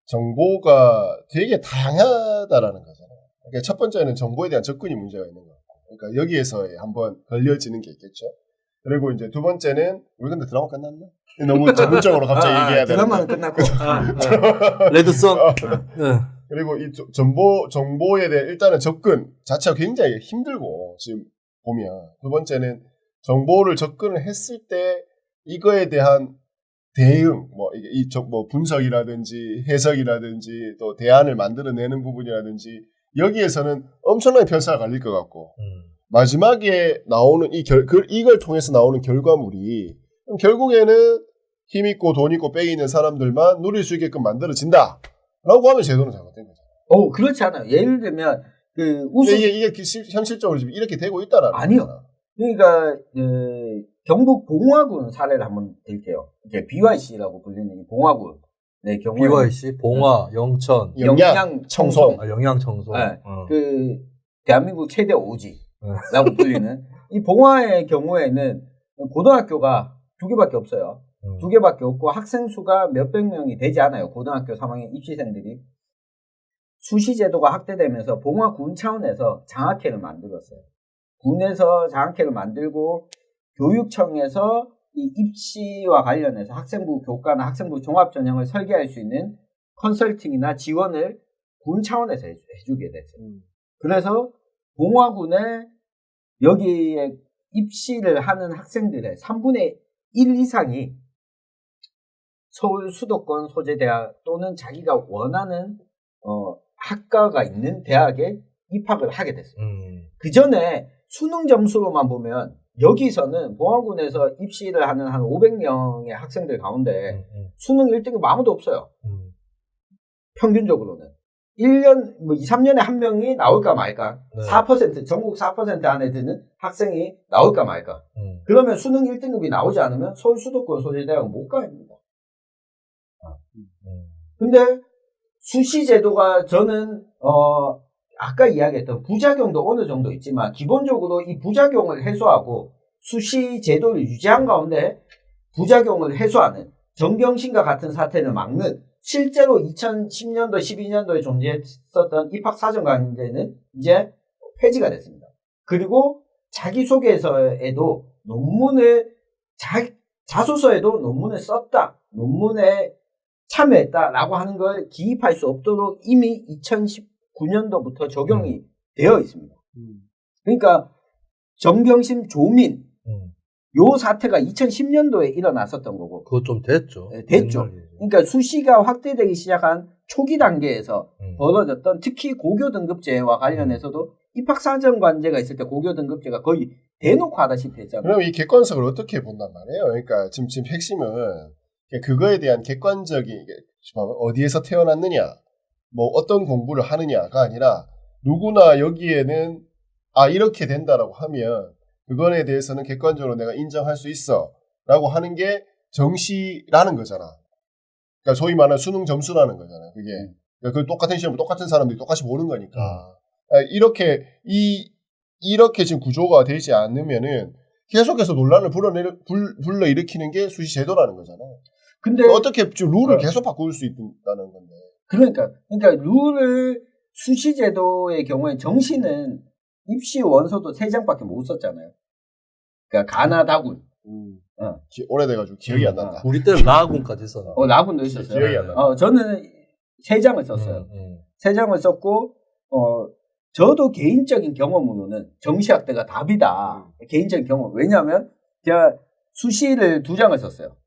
정보가 되게 다양하다라는 거잖아요. 그러니까 첫 번째는 정보에 대한 접근이 문제가 있는 것 같고, 그러니까 여기에서 한번 걸려지는 게 있겠죠. 그리고 이제 두 번째는 우리 근데 드라마 끝났나? 너무 전문적으로 갑자기 얘기해야 되는데. 드라마는 끝났고. 레드썬. 그리고 이 정보에 대한 일단은 접근 자체가 굉장히 힘들고 지금 보면 두 번째는 정보를 접근을 했을 때 이거에 대한 대응, 뭐 분석이라든지 해석이라든지 또 대안을 만들어내는 부분이라든지 여기에서는 엄청난 편차가 갈릴 것 같고 마지막에 나오는 이걸 통해서 나오는 결과물이 결국에는 힘 있고 돈 있고 빽 있는 사람들만 누릴 수 있게끔 만들어진다라고 하면 제도는 잘못된 거잖아요. 그렇지 않아요. 예를 들면 이게 현실적으로 지금 이렇게 되고 있다라는 아니요. 거잖아. 그러니까 경북 봉화군 사례를 한번 들게요. 이게 BYC라고 불리는 이 봉화군의 경우에 BYC, 봉화, 영천, 영양청송. 영양청송. 네. 그 대한민국 최대 오지라고 불리는 이 봉화의 경우에는 고등학교가 2개밖에 없어요. 2개밖에 없고 학생 수가 몇백 명이 되지 않아요. 고등학교 3학년 입시생들이. 수시제도가 확대되면서 봉화군 차원에서 장학회를 만들었어요. 군에서 장학회를 만들고 교육청에서 이 입시와 관련해서 학생부 교과나 학생부 종합전형을 설계할 수 있는 컨설팅이나 지원을 군 차원에서 해주게 됐어요. 그래서 봉화군에 여기에 입시를 하는 학생들의 3분의 1 이상이 서울 수도권 소재대학 또는 자기가 원하는 학과가 있는 대학에 입학을 하게 됐어요. 그 전에 수능 점수로만 보면 여기서는 봉화군에서 입시를 하는 한 500명의 학생들 가운데 수능 1등급 아무도 없어요. 평균적으로는. 1년, 2, 3년에 한 명이 나올까 말까. 네. 4%, 전국 4% 안에 드는 학생이 나올까 말까. 그러면 수능 1등급이 나오지 않으면 서울 수도권 소재대학은 못 가야 됩니다. 근데 수시 제도가 저는 아까 이야기했던 부작용도 어느 정도 있지만 기본적으로 이 부작용을 해소하고 수시 제도를 유지한 가운데 부작용을 해소하는 정경심과 같은 사태를 막는 실제로 2010년도, 12년도에 존재했었던 입학사정관제는 이제 폐지가 됐습니다. 그리고 자기소개서에도 논문을 자소서에도 논문을 썼다, 논문에 참여했다라고 하는 걸 기입할 수 없도록 이미 2019년도부터 적용이 되어 있습니다. 그러니까 정경심 조민 요 사태가 2010년도에 일어났었던 거고. 그거 좀 됐죠. 네, 됐죠. 그러니까 수시가 확대되기 시작한 초기 단계에서 벌어졌던 특히 고교 등급제와 관련해서도 입학사정관제가 있을 때 고교 등급제가 거의 대놓고 하다시피 했잖아요. 그럼 이 객관성을 어떻게 본단 말이에요? 그러니까 지금 핵심은 그거에 대한 객관적인 어디에서 태어났느냐, 뭐 어떤 공부를 하느냐가 아니라 누구나 여기에는 이렇게 된다라고 하면 그거에 대해서는 객관적으로 내가 인정할 수 있어 라고 하는 게 정시라는 거잖아. 그러니까 소위 말하는 수능 점수라는 거잖아. 그게 그러니까 그 똑같은 시험을 똑같은 사람들이 똑같이 보는 거니까 이렇게 지금 구조가 되지 않으면은 계속해서 논란을 불러일으키는 게 수시 제도라는 거잖아요. 근데 어떻게 지금 룰을 계속 바꿀 수 있다는 건데. 그러니까 룰을 수시 제도의 경우에 정시는 입시 원서도 3장밖에 못 썼잖아요. 그러니까 가나 다군. 오래돼가지고 기억이 안 난다. 우리 때는 라군까지 있었나? 라군도 있었어요. 기억이 안 난다. 저는 3장을 썼어요. 3장을 썼고, 저도 개인적인 경험으로는 정시학대가 답이다. 개인적인 경험. 왜냐하면 제가 수시를 2장을 썼어요.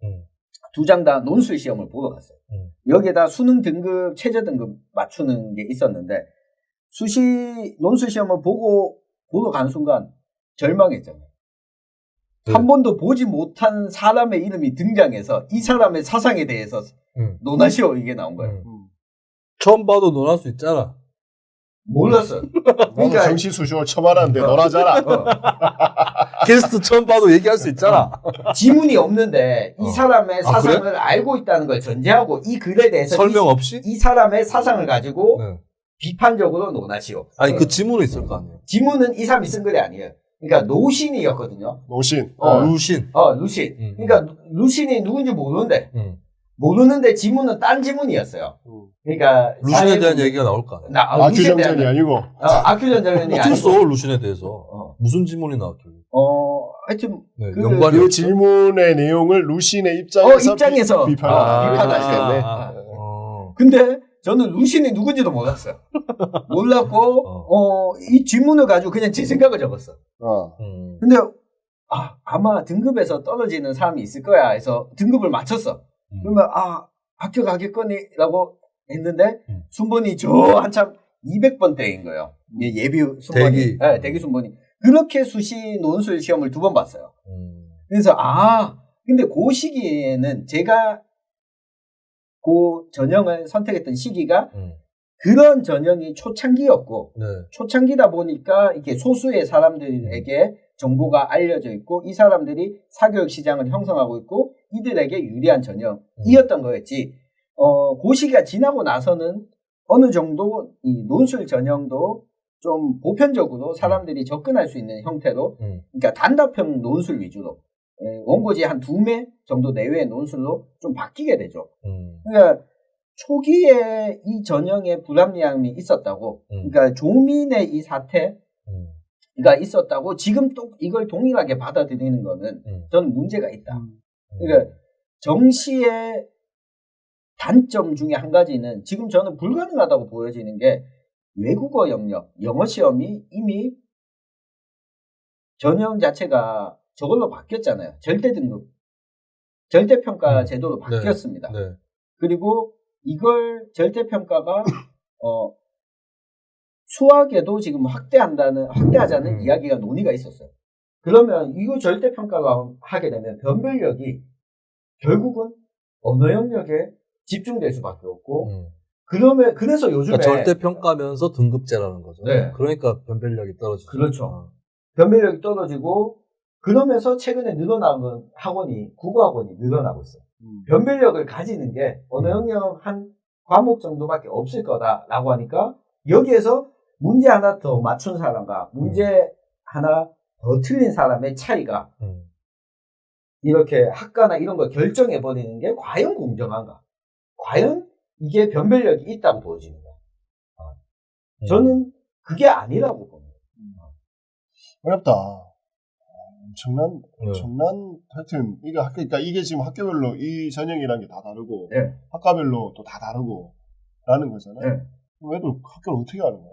2장 다 논술 시험을 보러 갔어요. 여기에다 수능 등급, 최저 등급 맞추는 게 있었는데, 수시 논술 시험을 보러 간 순간 절망했잖아요. 한 번도 보지 못한 사람의 이름이 등장해서 이 사람의 사상에 대해서 논하시오 이게 나온 거예요. 처음 봐도 논할 수 있잖아. 몰랐어. 그러니까 정시 수시를 처음 알았는데 논하잖아. 게스트 처음 봐도 얘기할 수 있잖아. 지문이 없는데 이 사람의 사상을 그래? 알고 있다는 걸 전제하고 이 글에 대해서 설명 없이 이 사람의 사상을 가지고 비판적으로 논하시오. 아니 그 지문은 있을 거 아니에요. 지문은 이 사람이 쓴 글이 아니에요. 그러니까 노신이었거든요. 노신. 루신. 루신. 그러니까 루신이 누군지 모르는데 지문은 딴 지문이었어요. 그러니까 루신에 대한 얘기가 나올 거 아니에요. 아큐전전이 아니고. 아큐전전이 아니고. 어땠어 루신에 대해서. 무슨 지문이 나왔길래? 하여튼 연관이 그 질문의 내용을 루신의 입장에서 비판하시겠네. 근데 저는 루신이 누군지도 몰랐어요. 몰랐고 이 질문을 가지고 그냥 제 생각을 적었어. 근데 아마 등급에서 떨어지는 사람이 있을 거야 해서 등급을 맞췄어. 그러면 합격하겠거니라고 했는데 순번이 저 한참 200번대인 거예요. 예비 순번이. 대기 순번이. 그렇게 수시 논술 시험을 2번 봤어요. 그래서 근데 그 시기에는 제가 그 전형을 선택했던 시기가 그런 전형이 초창기였고 초창기다 보니까 이렇게 소수의 사람들에게 정보가 알려져 있고 이 사람들이 사교육 시장을 형성하고 있고 이들에게 유리한 전형이었던 거였지. 그 시기가 지나고 나서는 어느 정도 이 논술 전형도 좀 보편적으로 사람들이 접근할 수 있는 형태로 그러니까 단답형 논술 위주로 원고지 한 2매 정도 내외의 논술로 좀 바뀌게 되죠. 그러니까 초기에 이 전형에 불합리함이 있었다고 그러니까 조민의 이 사태가 있었다고 지금 또 이걸 동일하게 받아들이는 거는 저는 문제가 있다. 그러니까 정시의 단점 중에 한 가지는 지금 저는 불가능하다고 보여지는 게 외국어 영역, 영어 시험이 이미 전형 자체가 저걸로 바뀌었잖아요. 절대 등급, 절대 평가 제도로 바뀌었습니다. 그리고 이걸 절대 평가가 수학에도 지금 확대하자는 이야기가 논의가 있었어요. 그러면 이거 절대 평가가 하게 되면 변별력이 결국은 언어 영역에 집중될 수밖에 없고. 그래서 요즘에. 그러니까 절대 평가면서 등급제라는 거죠. 그러니까 변별력이 떨어지죠. 그렇죠. 변별력이 떨어지고, 그러면서 최근에 늘어나는 국어 학원이 늘어나고 있어요. 변별력을 가지는 게 언어 영역 한 과목 정도밖에 없을 거다라고 하니까 여기에서 문제 하나 더 맞춘 사람과 문제 하나 더 틀린 사람의 차이가 이렇게 학과나 이런 걸 결정해 버리는 게 과연 공정한가? 과연 이게 변별력이 있다고 보여집니다. 저는 그게 아니라고 봅니다. 어렵다. 엄청난, 하여튼, 그러니까 이게 지금 학교별로 이 전형이라는 게 다 다르고, 네. 학과별로 또 다 다르고, 라는 거잖아요. 네. 애들 학교를 어떻게 하는 거야?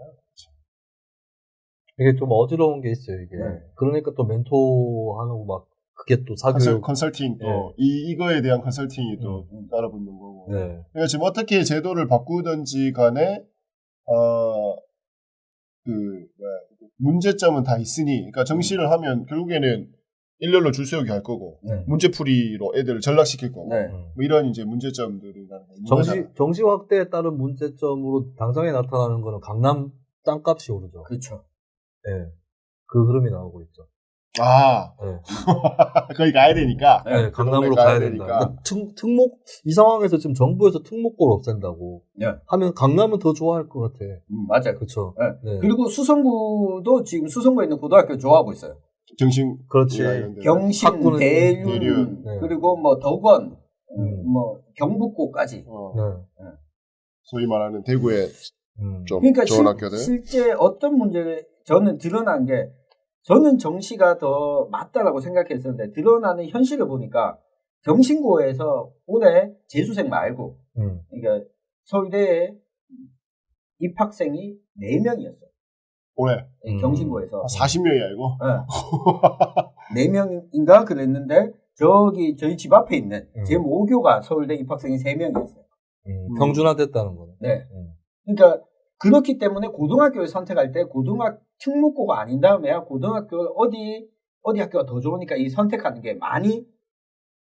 이게 좀 어지러운 게 있어요, 이게. 네. 그러니까 또 멘토하고 막, 그게 또 사교육. 컨설팅 또, 네. 이거에 대한 컨설팅이 또 따라붙는 거고. 네. 그러니까 지금 어떻게 제도를 바꾸든지 간에, 문제점은 다 있으니, 그러니까 정시를 하면 결국에는 일렬로 줄 세우기 할 거고, 문제풀이로 애들을 전락시킬 거고, 뭐 이런 이제 문제점들이라는 거. 정시 확대에 따른 문제점으로 당장에 나타나는 거는 강남 땅값이 오르죠. 그렇죠. 네. 그 흐름이 나오고 있죠. 네. 거기 가야 되니까. 네, 강남으로 가야 된다. 그러니까 이 상황에서 지금 정부에서 특목고를 없앤다고 하면 강남은 더 좋아할 것 같아. 맞아요. 그렇죠. 네. 그리고 수성구도 지금 수성구에 있는 고등학교 좋아하고 있어요. 경신. 그렇지. 경신, 대륜, 그리고 뭐 덕원, 뭐 경북고까지. 소위 말하는 대구의 좀 그러니까 좋은 학교들. 실제 어떤 문제를 저는 드러난 게 저는 정시가 더 맞다라고 생각했었는데 드러나는 현실을 보니까 경신고에서 올해 재수생 말고 그러니까 서울대에 입학생이 4명이었어요. 올해? 경신고에서. 40명이야 이거? 네. 4명인가 그랬는데 저희 집 앞에 있는 제 모교가 서울대 입학생이 3명이었어요. 평준화됐다는 거네. 네. 그러니까 그렇기 때문에 고등학교를 선택할 때 특목고가 아닌 다음에야 고등학교를 어디 학교가 더 좋으니까 이 선택하는 게 많이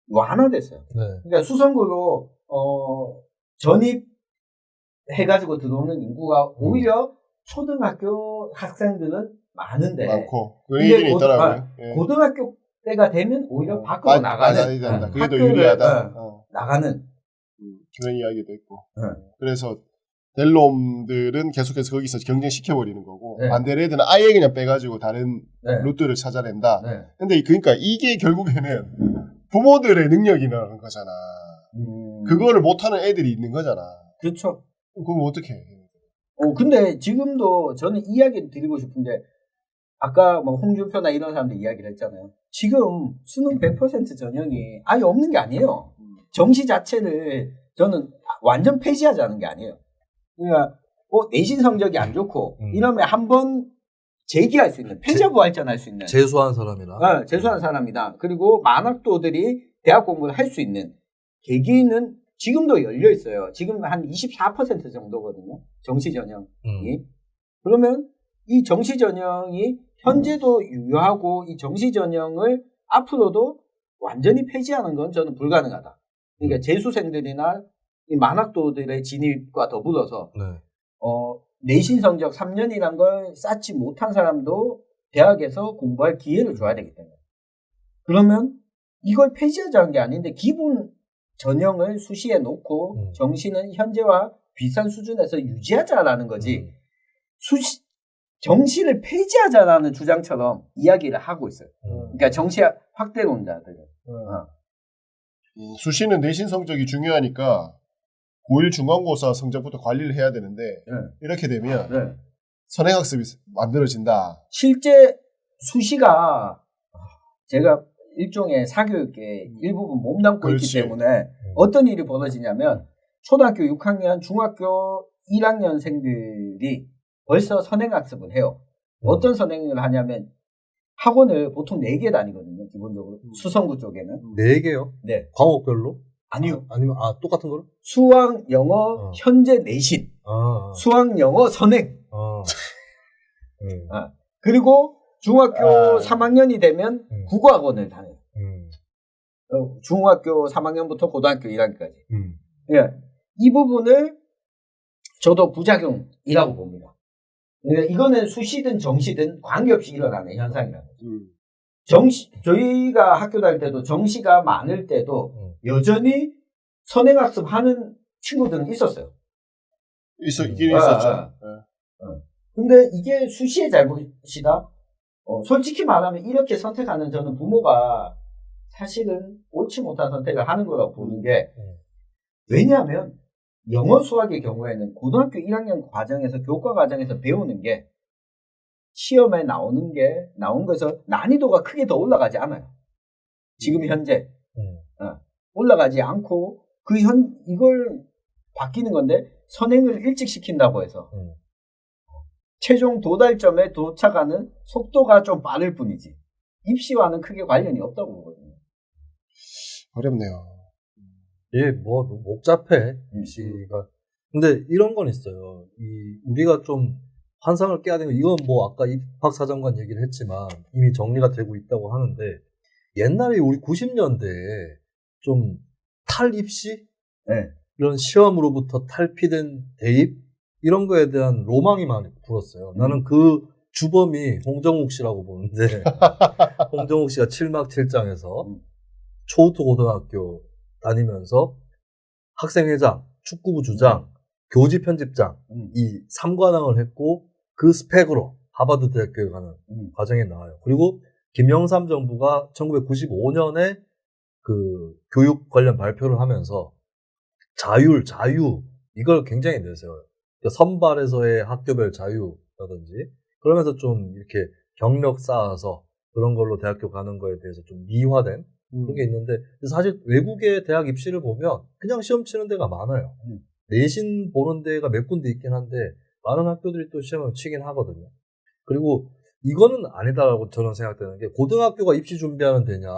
완화됐어요. 네. 그러니까 수성구로 전입해가지고 들어오는 인구가 오히려 초등학교 학생들은 많은데 많고 그런 얘기는 있더라고요. 고등학교 때가 되면 오히려 밖으로 나가는 그게 더 유리하다. 나가는 그런 이야기도 있고. 그래서 될 놈들은 계속해서 거기서 경쟁시켜버리는 거고, 반대로 애들은 아예 그냥 빼가지고 다른 루트를 찾아낸다. 근데 그러니까 이게 결국에는 부모들의 능력이라는 거잖아. 그거를 못하는 애들이 있는 거잖아. 그렇죠. 그럼 어떻게 해? 근데 지금도 저는 이야기를 드리고 싶은데, 아까 뭐 홍준표나 이런 사람들 이야기를 했잖아요. 지금 수능 100% 전형이 아예 없는 게 아니에요. 정시 자체를 저는 완전 폐지하자는 게 아니에요. 그러니까 내신 성적이 안 좋고 이러면 한번 재기할 수 있는 패자 부활전할 수 있는 재수한 사람이다. 재수한 사람이다. 그리고 만학도들이 대학 공부를 할 수 있는 계기는 지금도 열려 있어요. 지금 한 24% 정도거든요. 정시 전형이. 그러면 이 정시 전형이 현재도 유효하고 이 정시 전형을 앞으로도 완전히 폐지하는 건 저는 불가능하다. 그러니까 재수생들이나 이 만학도들의 진입과 더불어서 내신 성적 3년이란 걸 쌓지 못한 사람도 대학에서 공부할 기회를 줘야 되기 때문에 그러면 이걸 폐지하자는 게 아닌데 기본 전형을 수시에 놓고 정시는 현재와 비슷한 수준에서 유지하자라는 거지 정시를 폐지하자라는 주장처럼 이야기를 하고 있어요. 그러니까 정시 확대론자들은 수시는 내신 성적이 중요하니까 고1 중간고사 성적부터 관리를 해야 되는데 이렇게 되면 선행학습이 만들어진다. 실제 수시가 제가 일종의 사교육의 일부분 몸담고 있기 때문에 어떤 일이 벌어지냐면 초등학교 6학년, 중학교 1학년생들이 벌써 선행학습을 해요. 어떤 선행을 하냐면 학원을 보통 4개 다니거든요. 기본적으로 수성구 쪽에는 4개요? 네. 과목별로? 아니요. 아니면 똑같은 거를? 수학, 영어, 현재 내신. 수학, 영어, 선행. 그리고 중학교 3학년이 되면 국어학원을 다녀요. 중학교 3학년부터 고등학교 1학년까지. 예. 이 부분을 저도 부작용이라고 봅니다. 이거는 수시든 정시든 관계없이 일어나는 현상이라는 거죠. 저희가 학교 다닐 때도 정시가 많을 때도 여전히 선행학습 하는 친구들은 있었어요. 있긴 있었죠. 근데 이게 수시의 잘못이다? 솔직히 말하면 이렇게 선택하는 저는 부모가 사실은 옳지 못한 선택을 하는 거라고 보는 게, 왜냐하면 영어 수학의 경우에는 고등학교 1학년 과정에서 교과 과정에서 배우는 게 시험에 나온 것에서 난이도가 크게 더 올라가지 않아요. 지금 현재 올라가지 않고 이걸 바뀌는 건데 선행을 일찍 시킨다고 해서 최종 도달점에 도착하는 속도가 좀 빠를 뿐이지 입시와는 크게 관련이 없다고 보거든요. 어렵네요. 예, 뭐 복잡해 입시가. 근데 이런 건 있어요. 우리가 좀 환상을 깨야 되는 거, 이건 뭐 아까 입학사정관 얘기를 했지만 이미 정리가 되고 있다고 하는데, 옛날에 우리 90년대에 좀 탈입시? 네. 이런 시험으로부터 탈피된 대입? 이런 거에 대한 로망이 많이 불었어요. 나는 그 주범이 홍정욱 씨라고 보는데, 홍정욱 씨가 7막 7장에서 초우토 고등학교 다니면서 학생회장, 축구부 주장, 교지 편집장, 이 3관왕을 했고, 그 스펙으로 하버드 대학교에 가는 과정에 나와요. 그리고 김영삼 정부가 1995년에 그 교육 관련 발표를 하면서 자유, 이걸 굉장히 내세워요. 그러니까 선발에서의 학교별 자유라든지, 그러면서 좀 이렇게 경력 쌓아서 그런 걸로 대학교 가는 거에 대해서 좀 미화된 그런 게 있는데, 사실 외국의 대학 입시를 보면 그냥 시험 치는 데가 많아요. 내신 보는 데가 몇 군데 있긴 한데 많은 학교들이 또 시험을 치긴 하거든요. 그리고 이거는 아니다라고 저는 생각되는 게, 고등학교가 입시 준비하는 데냐?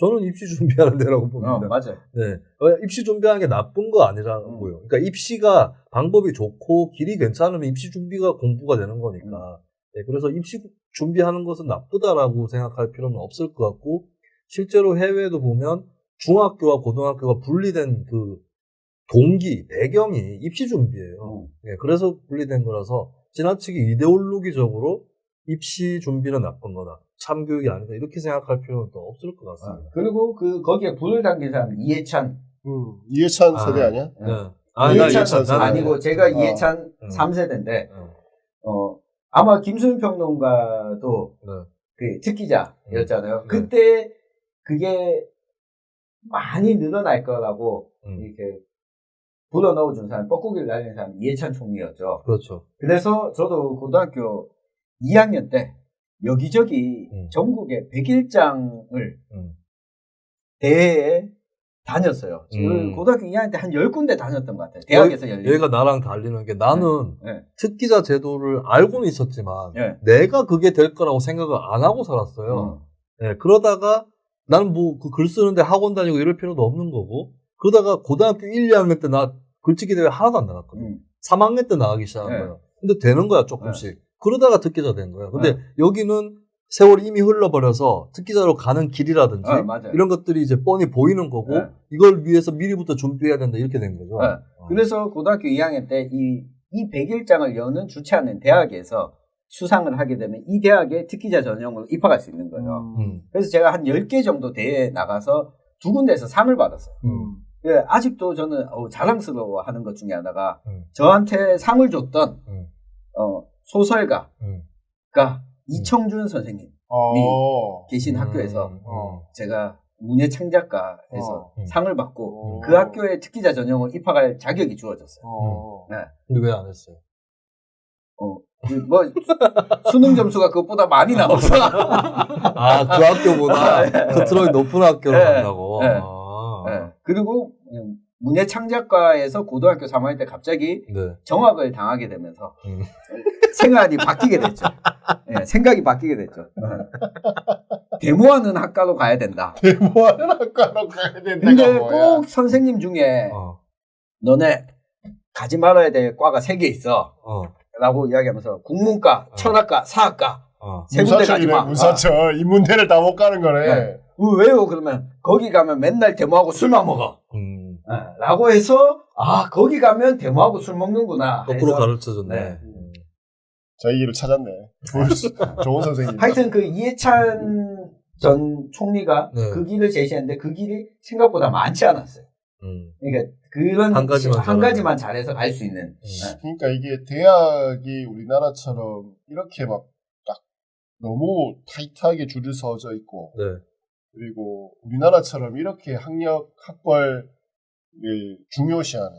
저는 입시 준비하는 데라고 봅니다. 맞아요. 네, 입시 준비하는 게 나쁜 거 아니라고요. 그러니까 입시가 방법이 좋고 길이 괜찮으면 입시 준비가 공부가 되는 거니까. 네, 그래서 입시 준비하는 것은 나쁘다라고 생각할 필요는 없을 것 같고, 실제로 해외에도 보면 중학교와 고등학교가 분리된 그 동기, 배경이 입시 준비예요. 네, 그래서 분리된 거라서 지나치게 이데올로기적으로 입시 준비는 나쁜 거다, 참교육이 아니다, 이렇게 생각할 필요는 또 없을 것 같습니다. 그리고 거기에 불을 당긴 사람 이해찬. 이해찬 세대 아니야? 네. 이해찬 아니고 제가 이해찬 3세대인데 아마 김수현 평론가도 그 특기자였잖아요. 그때 그게 많이 늘어날 거라고 이렇게 불어 넣어준 사람, 뻐꾸기를 날린 사람 이해찬 총리였죠. 그렇죠. 그래서 저도 고등학교 2학년 때 여기저기 전국에 100일장을 대회에 다녔어요. 고등학교 2학년 때 한 10군데 다녔던 것 같아요. 대학에서 열린. 얘가 나랑 달리는 게, 나는 특기자 제도를 알고는 있었지만 내가 그게 될 거라고 생각을 안 하고 살았어요. 네, 그러다가 나는 뭐 그 글 쓰는데 학원 다니고 이럴 필요도 없는 거고, 그러다가 고등학교 1, 2학년 때 나 글쓰기 대회 하나도 안 나갔거든. 3학년 때 나가기 시작한 거야. 근데 되는 거야, 조금씩. 그러다가 특기자 된 거야. 근데 여기는 세월이 이미 흘러버려서 특기자로 가는 길이라든지 이런 것들이 이제 뻔히 보이는 거고, 이걸 위해서 미리부터 준비해야 된다, 이렇게 된 거죠. 그래서 고등학교 2학년 때 이 100일장을 여는 주최하는 대학에서 수상을 하게 되면 이 대학에 특기자 전형으로 입학할 수 있는 거예요. 그래서 제가 한 10개 정도 대회에 나가서 2군데에서 상을 받았어요. 아직도 저는 자랑스러워 하는 것 중에 하나가, 저한테 상을 줬던 소설가가 이청준 선생님이 계신 학교에서 제가 문예창작가에서 상을 받고 그 학교에 특기자 전형으로 입학할 자격이 주어졌어요. 네. 근데 왜 안 했어요? 뭐 수능 점수가 그것보다 많이 나와서 그 학교보다 그 트럭이 높은 학교로 간다고. 그리고 문예창작과에서 고등학교 3학년 때 갑자기 정학을 당하게 되면서 생각이 바뀌게 됐죠. 생각이 바뀌게 됐죠. 데모하는 학과로 가야 된다. 데모하는 학과로 가야 된다. 근데 꼭 선생님 중에 너네 가지 말아야 될 과가 3개 있어. 라고 이야기하면서 국문과, 천학과, 사학과 세 군데 가지 마. 문사철 인문대를 다 못 가는 거네. 왜요? 그러면 거기 가면 맨날 데모하고 술만 먹어. 라고 해서 거기 가면 데모하고 술 먹는구나. 거꾸로 가르쳐줬네. 저희 길을 찾았네. 좋은 선생님. 하여튼 그 이해찬 전 총리가 그 길을 제시했는데 그 길이 생각보다 많지 않았어요. 그러니까 그런 한 가지만 잘해서 갈 수 있는. 그러니까 이게 대학이 우리나라처럼 이렇게 막 딱 너무 타이트하게 줄을 서져 있고, 네. 그리고 우리나라처럼 이렇게 학력, 학벌을 중요시하는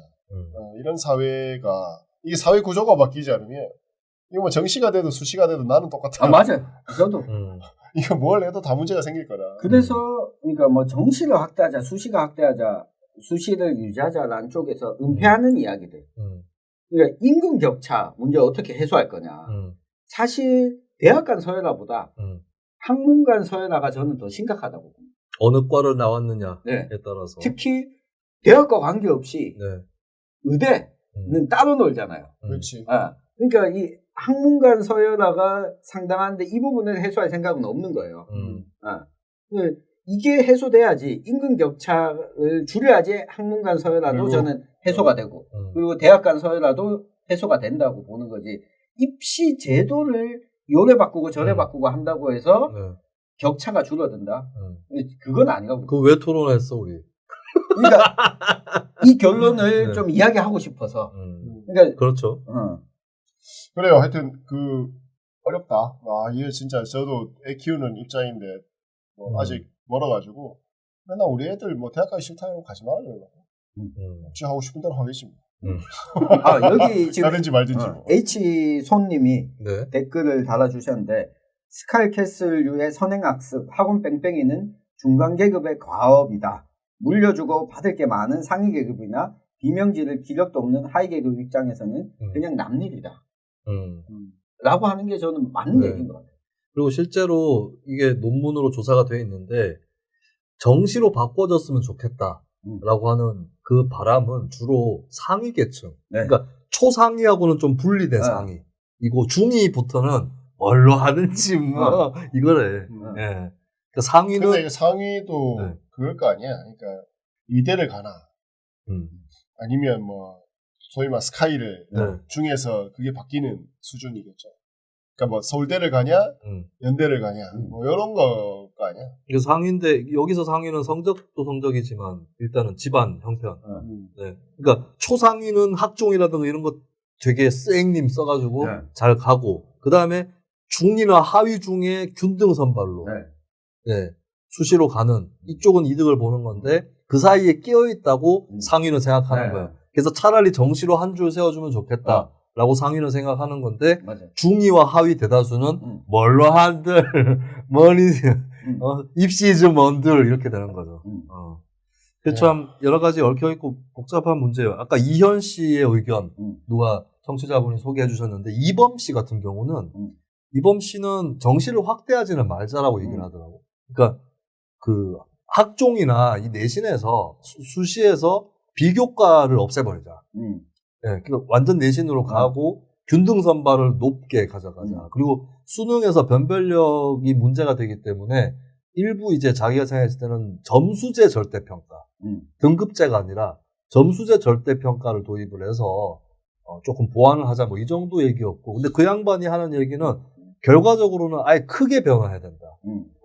이런 사회가, 이게 사회 구조가 바뀌지 않으면 이거 뭐 정시가 돼도 수시가 돼도 나는 똑같아. 맞아요. 저도. 이거 뭘 해도 다 문제가 생길 거라. 그래서 그러니까 뭐 정시를 확대하자, 수시가 확대하자, 수시를 유지하자라는 쪽에서 은폐하는 이야기들. 그러니까 임금 격차 문제 어떻게 해소할 거냐. 사실 대학 간 서열화보다 학문 간 서열화가 저는 더 심각하다고 봅니다. 어느 과를 나왔느냐에 네. 따라서. 특히 대학과 관계없이 네. 의대는 따로 놀잖아요. 그렇지. 그러니까 이 학문 간 서열화가 상당한데 이 부분을 해소할 생각은 없는 거예요. 이게 해소돼야지, 임금 격차를 줄여야지 학문 간 서열화도 저는 해소가 되고, 그리고 대학 간 서열화도 해소가 된다고 보는 거지. 입시 제도를 요래 바꾸고 저래 바꾸고 한다고 해서 격차가 줄어든다? 그건 아니라고. 그거 왜 토론했어, 우리? 그러니까 이 결론을 좀 이야기하고 싶어서. 그러니까 그렇죠. 그래요. 하여튼 어렵다. 이게 진짜 저도 애 키우는 입장인데 뭐 아직 멀어가지고 맨날 우리 애들 뭐 대학 가기 싫다 이러고 가지 말아요. 혹시 하고 싶은 대로 하겠지 뭐. 여기 지금 가든지 말든지 뭐. H손님이 네. 댓글을 달아주셨는데, 스칼캐슬류의 선행학습 학원 뺑뺑이는 중간계급의 과업이다. 물려주고 받을 게 많은 상위계급이나 비명지를 기력도 없는 하위계급 입장에서는 그냥 남일이다. 라고 하는 게 저는 맞는 얘기인 것 같아요. 그리고 실제로 이게 논문으로 조사가 되어 있는데, 정시로 바꿔줬으면 좋겠다라고 하는 그 바람은 주로 상위 계층. 그러니까 초상위하고는 좀 분리된 상위. 이거 중위부터는 뭘로 하는지 뭐 이거래. 예. 그러니까 상위는. 근데 상위도 그럴 거 아니야. 그러니까 의대를 가나, 아니면 뭐 소위 말 스카이를 중에서 그게 바뀌는 수준이겠죠. 그러니까 뭐 서울대를 가냐, 연대를 가냐, 뭐 이런 거 아니야. 이거 상위인데 여기서 상위는 성적도 성적이지만 일단은 집안 형편. 네. 그러니까 초상위는 학종이라든가 이런 거 되게 쌩님 써가지고 잘 가고, 그 다음에 중위나 하위 중에 균등 선발로 수시로 가는, 이쪽은 이득을 보는 건데 그 사이에 끼어 있다고 상위는 생각하는 거예요. 그래서 차라리 정시로 한 줄 세워주면 좋겠다. 라고 상위는 생각하는 건데, 중위와 하위 대다수는 뭘로 한들, 입시 좀 뭔들, 이렇게 되는 거죠. 참, 여러 가지 얽혀있고 복잡한 문제예요. 아까 이현 씨의 의견, 누가 청취자분이 소개해 주셨는데, 이범 씨 같은 경우는, 이범 씨는 정시를 확대하지는 말자라고 얘기를 하더라고. 그러니까, 학종이나 이 내신에서, 수시에서 비교과를 없애버리자. 그러니까 완전 내신으로 가고 균등 선발을 높게 가져가자. 그리고 수능에서 변별력이 문제가 되기 때문에 일부 이제 자기가 생각했을 때는 점수제 절대평가, 등급제가 아니라 점수제 절대평가를 도입을 해서 조금 보완을 하자, 뭐 이 정도 얘기였고, 근데 그 양반이 하는 얘기는 결과적으로는 아예 크게 변화해야 된다.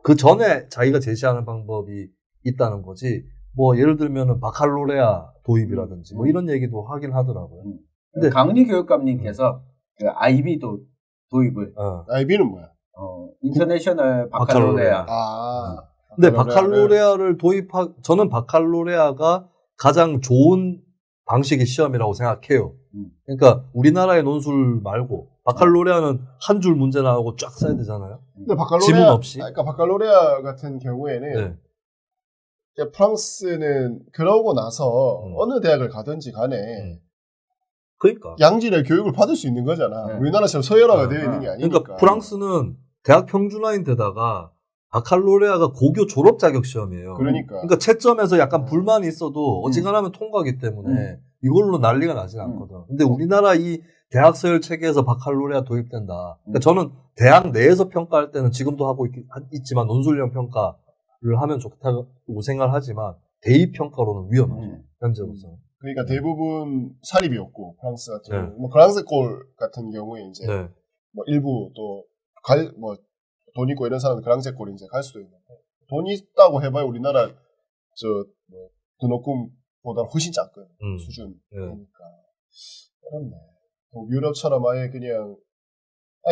그 전에 자기가 제시하는 방법이 있다는 거지. 뭐 예를 들면은 바칼로레아 도입이라든지 뭐 이런 얘기도 하긴 하더라고요. 근데 강리 교육감님께서 그 IB도 도입을. IB는 뭐야? 인터내셔널 바칼로레아. 근데 바칼로레아를 저는 바칼로레아가 가장 좋은 방식의 시험이라고 생각해요. 그러니까 우리나라의 논술 말고 바칼로레아는 한 줄 문제 나오고 쫙 써야 되잖아요. 근데 바칼로레아, 지문 없이. 그러니까 바칼로레아 같은 경우에는 프랑스는 그러고 나서 어느 대학을 가든지 간에 그러니까 양질의 교육을 받을 수 있는 거잖아. 우리나라처럼 서열화가 되어 있는 게 아니니까. 그러니까 프랑스는 대학 평준화인데다가 바칼로레아가 고교 졸업 자격 시험이에요. 그러니까 채점에서 약간 불만이 있어도 어지간하면 통과하기 때문에 이걸로 난리가 나진 않거든. 근데 우리나라 이 대학 서열 체계에서 바칼로레아 도입된다. 그러니까 저는 대학 내에서 평가할 때는 지금도 하고 있지만 논술형 평가를 하면 좋다고 생각을 하지만 대입 평가로는 위험하죠. 현재로서. 그러니까 대부분 사립이었고 프랑스 같은 경우, 뭐 그랑세골 같은 경우에 이제 뭐 일부 또 뭐 돈 있고 이런 사람은 그랑세골 이제 갈 수도 있는데, 돈 있다고 해봐야 우리나라 뭐 드높은 보다 훨씬 작은 수준. 그러니까 그렇네. 유럽처럼 아예 그냥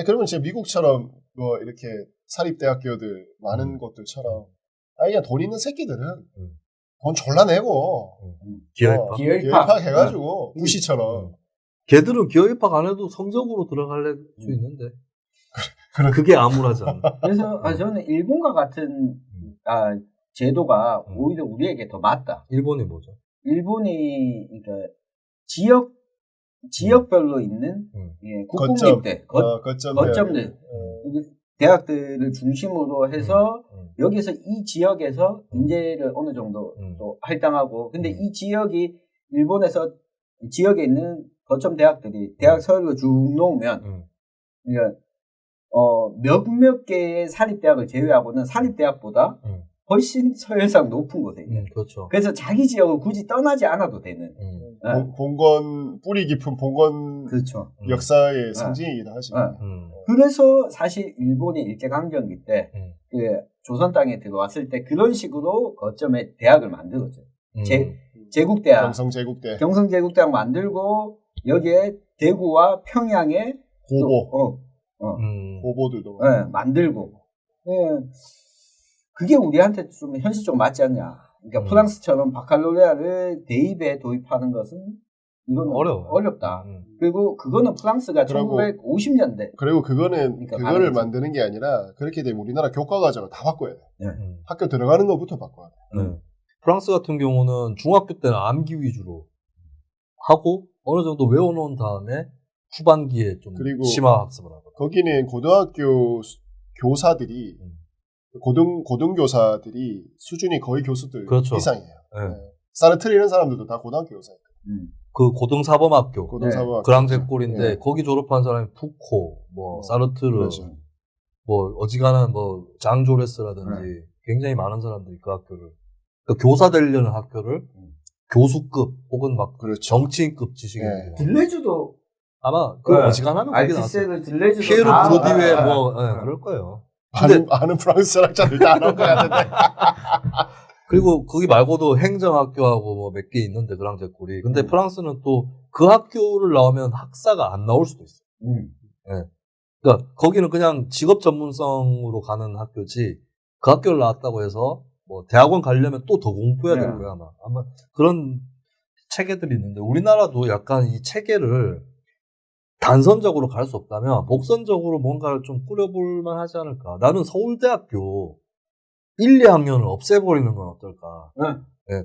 그러면 진짜 미국처럼 뭐 이렇게 사립대학교들 많은 곳들처럼 그냥 돈 있는 새끼들은 돈 졸라 내고 기여입학 해가지고 부시처럼 걔들은 기여입학 안 해도 성적으로 들어갈 수 있는데 그게 암울하지 않아. 그래서 저는 일본과 같은 제도가 오히려 우리에게 더 맞다. 일본이 뭐죠? 일본이 그러니까 지역별로 있는 국공립대 거점들 대학들을 중심으로 해서 여기서 이 지역에서 인재를 어느 정도 또 할당하고 근데 이 지역이 일본에서 지역에 있는 거점 대학들이 대학 서열로 쭉 놓으면 그러니까 몇몇 개의 사립대학을 제외하고는 사립대학보다 훨씬 서열상 높은 곳에 있는. 그렇죠. 그래서 자기 지역을 굳이 떠나지 않아도 되는. 봉건 뿌리 깊은 봉건 그렇죠. 역사의 상징이기도 하지. 그래서 사실 일본이 일제강점기 때 그 조선 땅에 들어왔을 때 그런 식으로 거점에 대학을 만들었죠. 제국대학. 경성제국대학 만들고 여기에 대구와 평양에 고보들도 만들고. 그게 우리한테 좀 현실적으로 맞지 않냐. 그러니까 프랑스처럼 바칼로레아를 대입에 도입하는 것은 이건 어렵다. 그리고 그거는 프랑스가 1950년대. 그리고 그거는 그거를 만드는 게 아니라 그렇게 되면 우리나라 교과 과정을 다 바꿔야 돼. 학교 들어가는 것부터 바꿔야 돼. 프랑스 같은 경우는 중학교 때는 암기 위주로 하고 어느 정도 외워놓은 다음에 후반기에 좀 심화 학습을 하거든요. 거기는 고등학교 교사들이 고등교사들이 수준이 거의 교수들 이상이에요. 사르트르 이런 사람들도 다 고등학교 교사예요. 그 고등사범학교, 그랑제골인데 거기 졸업한 사람이 푸코, 사르트르, 그렇죠. 어지간한 장조레스라든지 굉장히 많은 사람들이 그 학교를 그러니까 교사 되려는 학교를 교수급 혹은 정치인급 지식인이고 들레주도 아마 그 어지간하면 거기 나왔어요. 피에르 브로디웨 그럴 거예요. 아는 프랑스 철학자들 다 아는 거 같은데. 그리고 거기 말고도 행정학교하고 몇 개 있는데 그랑제골이. 근데 프랑스는 또 그 학교를 나오면 학사가 안 나올 수도 있어요. 그러니까 거기는 그냥 직업 전문성으로 가는 학교지. 그 학교를 나왔다고 해서 대학원 가려면 또 더 공부해야 될 거야 아마 그런 체계들이 있는데 우리나라도 약간 이 체계를 단선적으로 갈 수 없다면 복선적으로 뭔가를 좀 꾸려볼만 하지 않을까. 나는 서울대학교 1, 2학년을 없애버리는 건 어떨까.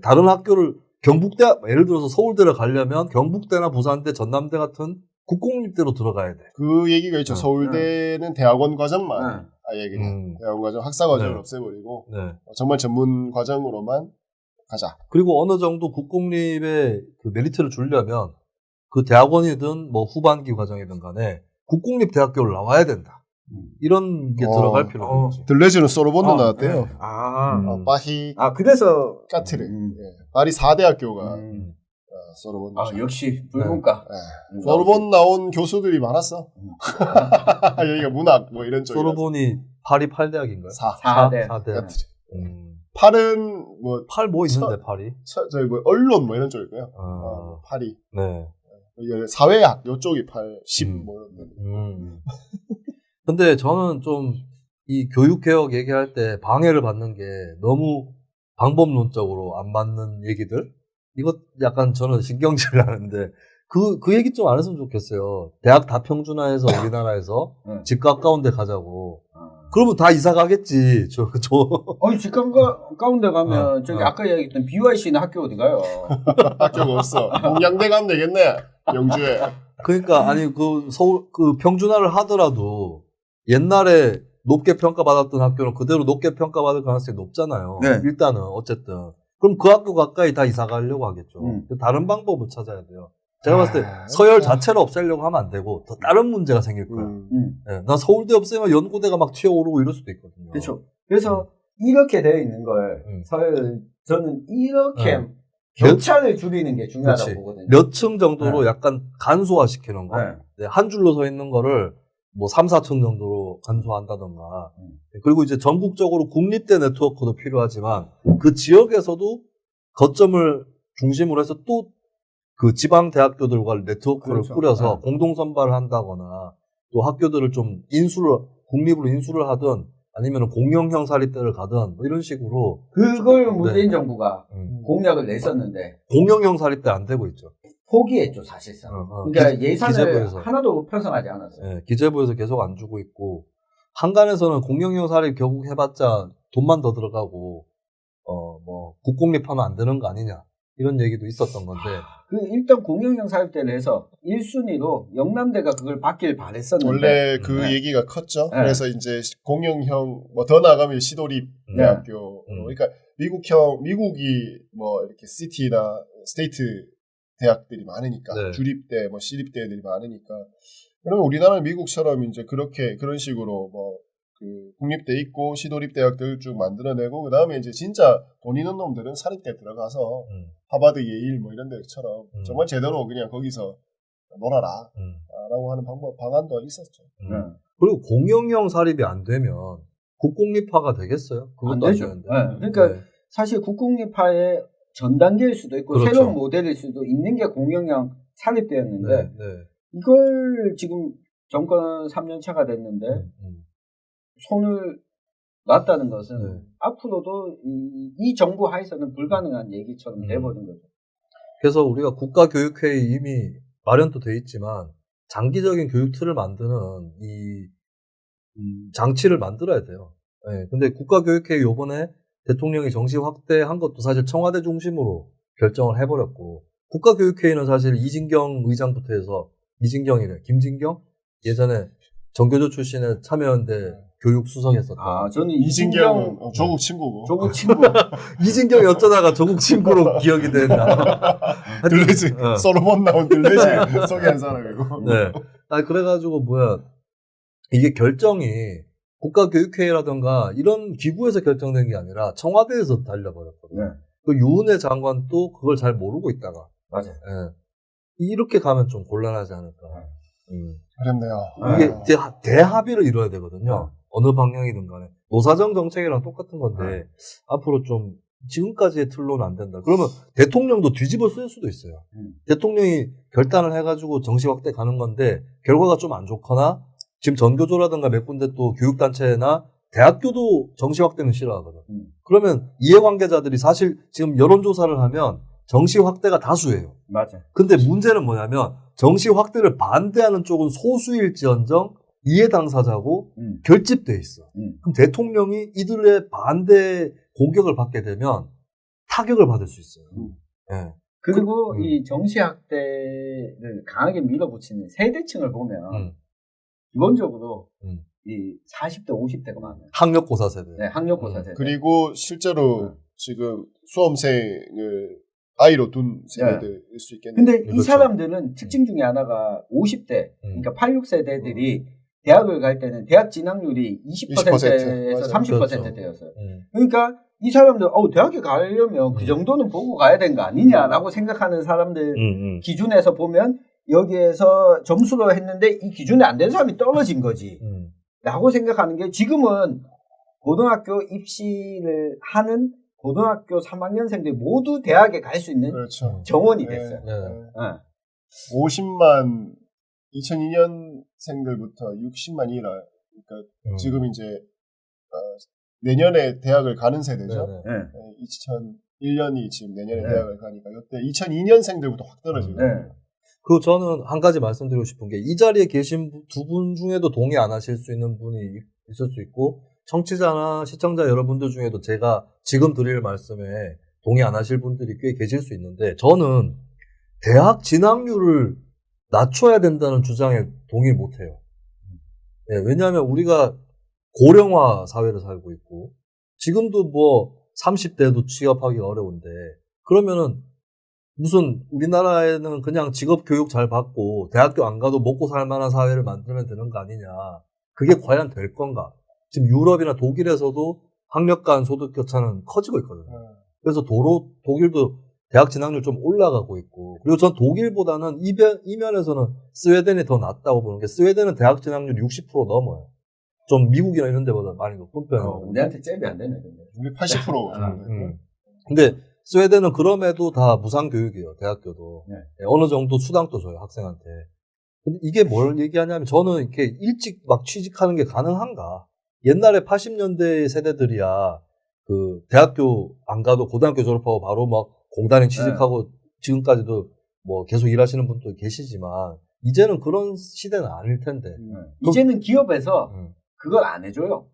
다른 학교를 경북대 예를 들어서 서울대를 가려면 경북대나 부산대, 전남대 같은 국공립대로 들어가야 돼. 그 얘기가 있죠. 서울대는 대학원 과정만 대학원 과정, 학사 과정을 없애버리고 정말 전문 과정으로만 가자. 그리고 어느 정도 국공립의 그 메리트를 주려면 그 대학원이든 후반기 과정이든 간에 국공립 대학교를 나와야 된다. 이런 게 들어갈 필요가 있지. 들레즈는 소르본도 나왔대요. 파히. 그래서 까트르. 파리 4대학교가 소르본. 역시 불문과. 소르본 나온 교수들이 많았어. 여기가 문학 이런 쪽. 소르본이 파리 8대학인가요? 4대. 4대. 팔은 팔 있는데 팔이? 저희 언론 이런 쪽일까요? 팔이. 네. 사회학 요쪽이 8, 10 이런. 근데 저는 좀 이 교육개혁 얘기할 때 방해를 받는 게 너무 방법론적으로 안 맞는 얘기들? 이것 약간 저는 신경질을 하는데 그 얘기 좀 안 했으면 좋겠어요. 대학 다 평준화해서 우리나라에서 집 가까운 데 가자고. 그러면 다 이사 가겠지. 아니, 집 가까운 데 가면 저기 아까 얘기했던 BYC는 학교 어디 가요? 학교가 없어. 동양대 가면 되겠네. 영주에. 그러니까 아니 서울 평준화를 하더라도 옛날에 높게 평가받았던 학교는 그대로 높게 평가받을 가능성이 높잖아요. 일단은 어쨌든 그럼 그 학교 가까이 다 이사 가려고 하겠죠. 다른 방법을 찾아야 돼요. 제가 봤을 때 서열 자체를 없애려고 하면 안 되고 더 다른 문제가 생길 거야. 나 서울대 없애면 연고대가 막 튀어오르고 이럴 수도 있거든요. 그렇죠. 그래서 이렇게 되어 있는 걸 저는 이렇게 격차를 줄이는 게 중요하다고 보거든요. 몇 층 정도로 약간 간소화시키는 거. 한 줄로 서 있는 거를 3, 4층 정도로 간소화한다던가. 그리고 이제 전국적으로 국립대 네트워크도 필요하지만 그 지역에서도 거점을 중심으로 해서 또 그 지방 대학교들과 네트워크를 그렇죠. 꾸려서 공동 선발을 한다거나 또 학교들을 좀 국립으로 인수를 하든 아니면 공영형 사립대를 가든 뭐 이런 식으로 그걸 문재인 정부가 공약을 냈었는데 공영형 사립대 안 되고 있죠. 포기했죠, 사실상. 그러니까 예산을 기재부에서. 하나도 편성하지 않았어요. 네, 기재부에서 계속 안 주고 있고 한간에서는 공영형 사립 결국 해봤자 돈만 더 들어가고 뭐 국공립하면 안 되는 거 아니냐 이런 얘기도 있었던 건데 일단 공영형 사립대를 해서 1순위로 영남대가 그걸 받길 바랬었는데 원래 그 얘기가 컸죠. 그래서 이제 공영형 뭐 더 나가면 시도립 대학교 그러니까 미국이 뭐 이렇게 시티나 스테이트 대학들이 많으니까 주립대 뭐 시립대들이 많으니까 그러면 우리나라는 미국처럼 이제 그런 식으로 뭐 그 국립대 있고 시도립 대학들 쭉 만들어내고 그다음에 이제 진짜 돈 있는 놈들은 사립대 들어가서 하버드 예일 뭐 이런 데처럼 정말 제대로 그냥 거기서 놀아라 라고 하는 방안도 있었죠. 그리고 공영형 사립이 안 되면 국공립화가 되겠어요? 안 되죠. 그러니까 사실 국공립화의 전 단계일 수도 있고 그렇죠. 새로운 모델일 수도 있는 게 공영형 사립대였는데 이걸 지금 정권 3년 차가 됐는데 손을 놨다는 것은 앞으로도 이 정부 하에서는 불가능한 얘기처럼 돼버린 거죠. 그래서 우리가 국가교육회의 이미 마련도 돼 있지만 장기적인 교육 틀을 만드는 이 장치를 만들어야 돼요. 근데 국가교육회의 요번에 대통령이 정시 확대한 것도 사실 청와대 중심으로 결정을 해버렸고 국가교육회의는 사실 이진경 의장부터 해서 김진경? 예전에 전교조 출신의 참여연대 교육수석했었다. 저는 이진경은 조국 친구고. 조국 친구. 이진경이 어쩌다가 조국 친구로 기억이 된다. 들레지. 솔로몬 나온 들레지. 소개한 사람이고. 네. 그래가지고 이게 결정이 국가교육회의라든가 이런 기구에서 결정된 게 아니라 청와대에서 달려버렸거든요. 그 유은혜 장관도 그걸 잘 모르고 있다가. 맞아요. 이렇게 가면 좀 곤란하지 않을까. 그렇네요. 이게 대합의를 이뤄야 되거든요. 어느 방향이든 간에. 노사정 정책이랑 똑같은 건데, 앞으로 좀, 지금까지의 틀로는 안 된다. 그러면 대통령도 뒤집어 쓸 수도 있어요. 대통령이 결단을 해가지고 정시 확대 가는 건데, 결과가 좀 안 좋거나, 지금 전교조라든가 몇 군데 또 교육단체나 대학교도 정시 확대는 싫어하거든. 그러면 이해관계자들이 사실 지금 여론조사를 하면 정시 확대가 다수예요. 맞아요. 근데 문제는 뭐냐면, 정시 확대를 반대하는 쪽은 소수일지언정 이해 당사자고 결집돼 있어. 그럼 대통령이 이들의 반대 공격을 받게 되면 타격을 받을 수 있어요. 그리고 이 정시 확대를 강하게 밀어붙이는 세대층을 보면 기본적으로 이 40대, 50대가 많아요. 학력고사 세대. 네, 학력고사 세대. 그리고 실제로 지금 수험생을 아이로 둔 세대들일 수 있겠네요. 근데 이 사람들은 특징 중에 하나가 50대, 그러니까 86세대들이 대학을 갈 때는 대학 진학률이 20%에서 30%대였어요. 그러니까 이 사람들, 대학에 가려면 그 정도는 보고 가야 되는 거 아니냐라고 생각하는 사람들 기준에서 보면 여기에서 점수로 했는데 이 기준에 안 된 사람이 떨어진 거지. 라고 생각하는 게 지금은 고등학교 입시를 하는 고등학교 3학년생들이 모두 대학에 갈 수 있는 정원이 됐어요. 50만 2002년생들부터 60만 이라 그러니까 지금 이제 내년에 대학을 가는 세대죠. 2001년이 지금 내년에 대학을 가니까 이때 2002년생들부터 확 떨어지고. 저는 한 가지 말씀드리고 싶은 게 이 자리에 계신 두 분 중에도 동의 안 하실 수 있는 분이 있을 수 있고 청취자나 시청자 여러분들 중에도 제가 지금 드릴 말씀에 동의 안 하실 분들이 꽤 계실 수 있는데 저는 대학 진학률을 낮춰야 된다는 주장에 동의 못 해요. 왜냐하면 우리가 고령화 사회를 살고 있고 지금도 30대도 취업하기가 어려운데 그러면은 무슨 우리나라에는 그냥 직업 교육 잘 받고 대학교 안 가도 먹고 살 만한 사회를 만들면 되는 거 아니냐. 그게 과연 될 건가. 지금 유럽이나 독일에서도 학력 간 소득 격차는 커지고 있거든요. 그래서 독일도 대학 진학률 좀 올라가고 있고 그리고 전 독일보다는 이 면에서는 스웨덴이 더 낫다고 보는 게 스웨덴은 대학 진학률 60% 넘어요. 좀 미국이나 이런 데보다 많이 높은 편이에요. 우리한테 잽이 안 되네. 우리 80%. 근데 스웨덴은 그럼에도 다 무상교육이에요. 대학교도. 네. 어느 정도 수당도 줘요, 학생한테. 근데 이게 뭘 얘기하냐면 저는 이렇게 일찍 막 취직하는 게 가능한가? 옛날에 80년대 세대들이야 그 대학교 안 가도 고등학교 졸업하고 바로 막 공단에 취직하고 지금까지도 뭐 계속 일하시는 분도 계시지만 이제는 그런 시대는 아닐 텐데. 이제는 기업에서 그걸 안 해줘요.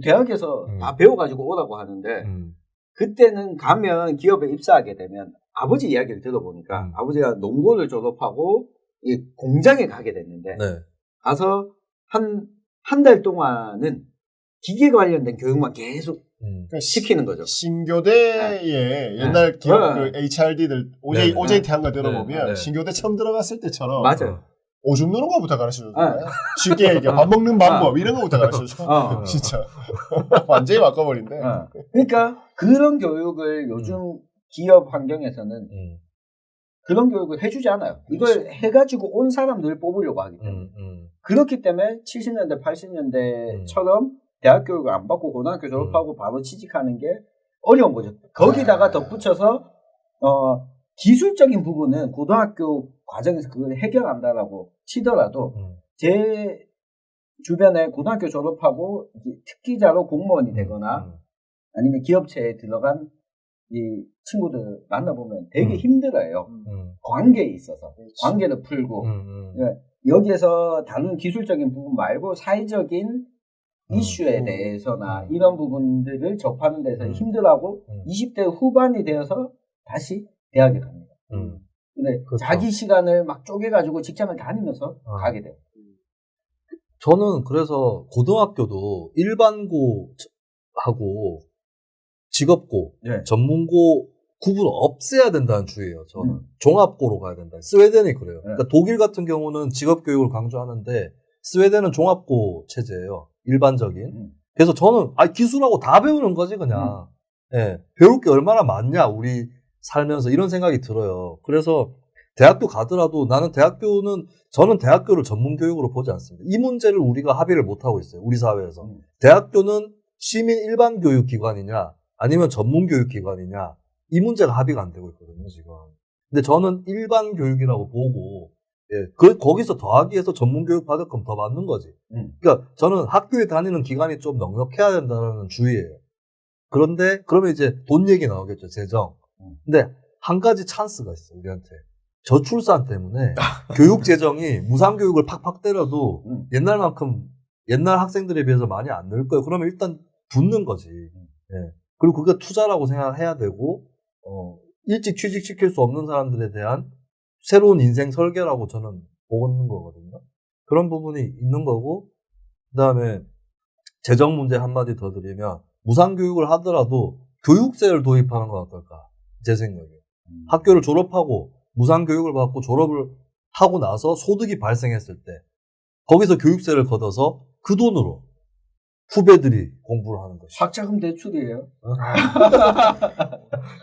대학에서 다 배워가지고 오라고 하는데 그때는 가면 기업에 입사하게 되면 아버지 이야기를 들어보니까 아버지가 농고를 졸업하고 이 공장에 가게 됐는데 네. 가서 한 달 동안은 기계 관련된 교육만 계속 시키는 거죠. 신교대의 옛날 기업 그 HRD들 OJT 한 거 들어보면 신교대 처음 들어갔을 때처럼 맞아요. 오줌 누는 거부터 가르쳐줬잖아요. 쉽게 얘기해 밥 먹는 방법 이런 거부터 가르쳐줘. 진짜 완전히 바꿔버린대. 그러니까 그런 교육을 요즘 기업 환경에서는 그런 교육을 해주지 않아요. 이걸 해가지고 온 사람들을 뽑으려고 하기 때문에. 그렇기 때문에 70년대, 80년대처럼 대학 교육을 안 받고 고등학교 졸업하고 바로 취직하는 게 어려운 거죠. 거기다가 덧붙여서 기술적인 부분은 고등학교 과정에서 그걸 해결한다라고 치더라도 제 주변에 고등학교 졸업하고 특기자로 공무원이 되거나 아니면 기업체에 들어간 이 친구들 만나보면 되게 힘들어요. 관계에 있어서. 관계를 풀고. 여기에서 다른 기술적인 부분 말고 사회적인 이슈에 대해서나 이런 부분들을 접하는 데서 힘들어하고 20대 후반이 되어서 다시 대학에 갑니다. 근데 그렇죠. 자기 시간을 막 쪼개가지고 직장을 다니면서 가게 돼요. 저는 그래서 고등학교도 일반고하고 직업고, 전문고 구분 없애야 된다는 주의예요. 저는 종합고로 가야 된다. 스웨덴이 그래요. 그러니까 독일 같은 경우는 직업교육을 강조하는데 스웨덴은 종합고 체제예요. 일반적인. 그래서 저는 기술하고 다 배우는 거지 그냥. 배울 게 얼마나 많냐 우리 살면서 이런 생각이 들어요. 그래서 대학교 가더라도 저는 대학교를 전문교육으로 보지 않습니다. 이 문제를 우리가 합의를 못하고 있어요. 우리 사회에서. 대학교는 시민 일반교육기관이냐 아니면 전문교육기관이냐 이 문제가 합의가 안 되고 있거든요 지금. 근데 저는 일반교육이라고 보고 거기서 더하기 위해서 전문교육 받을 거면 더 받는 거지. 그러니까 저는 학교에 다니는 기간이 좀 넉넉해야 된다는 주의예요. 그런데 그러면 이제 돈 얘기 나오겠죠. 재정. 근데 한 가지 찬스가 있어 우리한테. 저출산 때문에 교육 재정이 무상교육을 팍팍 때려도 옛날 학생들에 비해서 많이 안 늘 거예요. 그러면 일단 붙는 거지. 그리고 그게 투자라고 생각해야 되고 일찍 취직시킬 수 없는 사람들에 대한 새로운 인생 설계라고 저는 보는 거거든요. 그런 부분이 있는 거고 그다음에 재정 문제 한마디 더 드리면 무상교육을 하더라도 교육세를 도입하는 건 어떨까? 제 생각에. 학교를 졸업하고 무상교육을 받고 졸업을 하고 나서 소득이 발생했을 때 거기서 교육세를 걷어서 그 돈으로 후배들이 공부를 하는 것이. 학자금 대출이에요.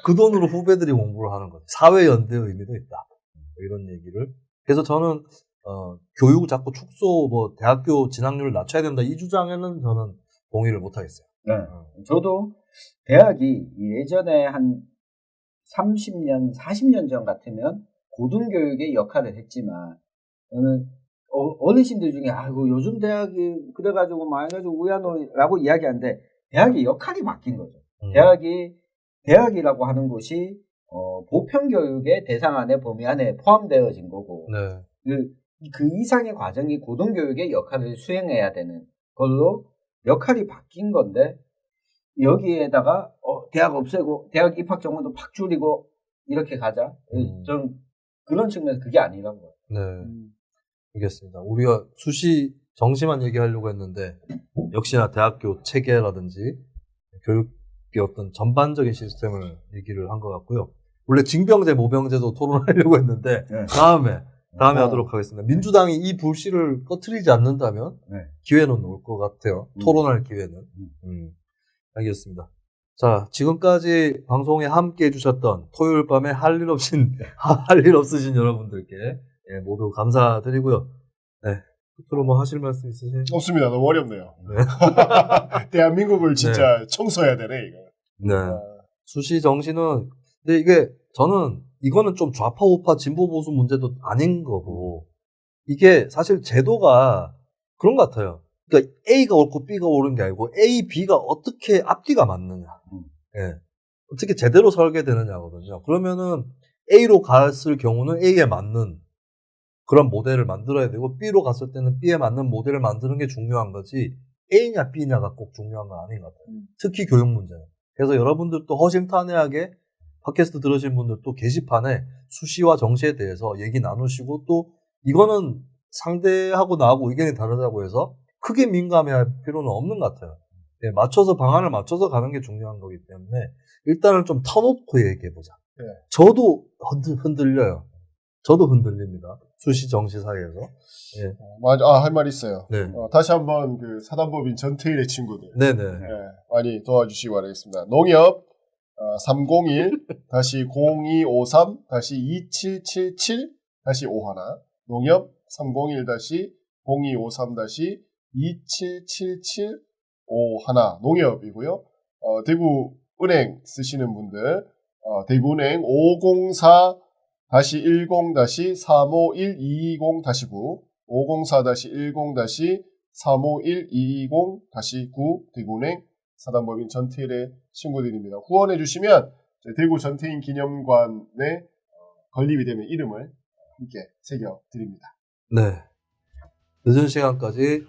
그 돈으로 후배들이 공부를 하는 것. 사회연대의 의미도 있다. 이런 얘기를. 그래서 저는 교육을 자꾸 대학교 진학률을 낮춰야 된다. 이 주장에는 저는 동의를 못 하겠어요. 네. 저도 대학이 예전에 한 30년, 40년 전 같으면 고등교육의 역할을 했지만 저는 어르신들 중에 요즘 대학이 그래가지고 망해가지고 우야노라고 이야기하는데 대학의 역할이 바뀐 거죠. 대학이라고 하는 곳이 보편교육의 대상 안에 범위 안에 포함되어진 거고 그 이상의 과정이 고등교육의 역할을 수행해야 되는 걸로 역할이 바뀐 건데 여기에다가 대학 없애고 대학 입학 정원도 팍 줄이고 이렇게 가자. 좀 그런 측면에서 그게 아니라고 봐요. 네. 알겠습니다. 우리가 수시 정시만 얘기하려고 했는데 역시나 대학교 체계라든지 교육의 어떤 전반적인 시스템을 얘기를 한 것 같고요. 원래 징병제, 모병제도 토론하려고 했는데 다음에 하도록 하겠습니다. 민주당이 이 불씨를 꺼트리지 않는다면 기회는 올 것 같아요. 토론할 기회는. 알겠습니다. 자, 지금까지 방송에 함께 해주셨던 토요일 밤에 할 일 없으신 여러분들께 모두 감사드리고요. 끝으로 뭐 하실 말씀 있으세요? 없습니다. 너무 어렵네요. 대한민국을 진짜 청소해야 되네, 이거. 수시 정시는 근데 이거는 좀 좌파 우파 진보 보수 문제도 아닌 거고 이게 사실 제도가 그런 것 같아요. 그러니까 A가 옳고 B가 옳은 게 아니고 A, B가 어떻게 앞뒤가 맞느냐. 예. 어떻게 제대로 설계되느냐거든요. 그러면은 A로 갔을 경우는 A에 맞는 그런 모델을 만들어야 되고 B로 갔을 때는 B에 맞는 모델을 만드는 게 중요한 거지 A냐 B냐가 꼭 중요한 건 아닌 것 같아요. 특히 교육 문제는. 그래서 여러분들도 허심탄회하게 팟캐스트 들으신 분들도 게시판에 수시와 정시에 대해서 얘기 나누시고 또 이거는 상대하고 나하고 의견이 다르다고 해서 크게 민감해할 필요는 없는 것 같아요. 예, 방안을 맞춰서 가는 게 중요한 거기 때문에 일단은 좀 터놓고 얘기해보자. 네. 저도 흔들려요. 저도 흔들립니다. 수시 정시 사이에서. 예. 맞아. 할 말 있어요. 네. 다시 한번 그 사단법인 전태일의 친구들. 네네. 많이 도와주시기 바라겠습니다. 농협 301-0253-2777-51 농협 301-0253-2777-51 농협이고요. 대구은행 쓰시는 분들 대구은행 504-10-351220-9 504-10-351220-9 대구은행 사단법인 전태일의 친구들입니다. 후원해 주시면 대구 전태인 기념관에 건립이 되면 이름을 함께 새겨드립니다. 네. 늦은 시간까지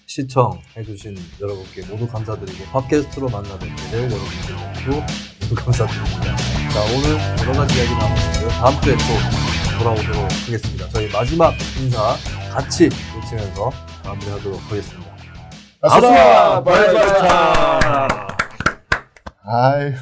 시청해 주신 여러분께 모두 감사드리고 팟캐스트로 만나뵙게 될 여러분들도 모두 감사드립니다. 자, 오늘 여러 가지 이야기 나눴는데요. 다음 주에 또 돌아오도록 하겠습니다. 저희 마지막 인사 같이 외치면서 마무리하도록 하겠습니다. 아수라 벌벌차. 아유.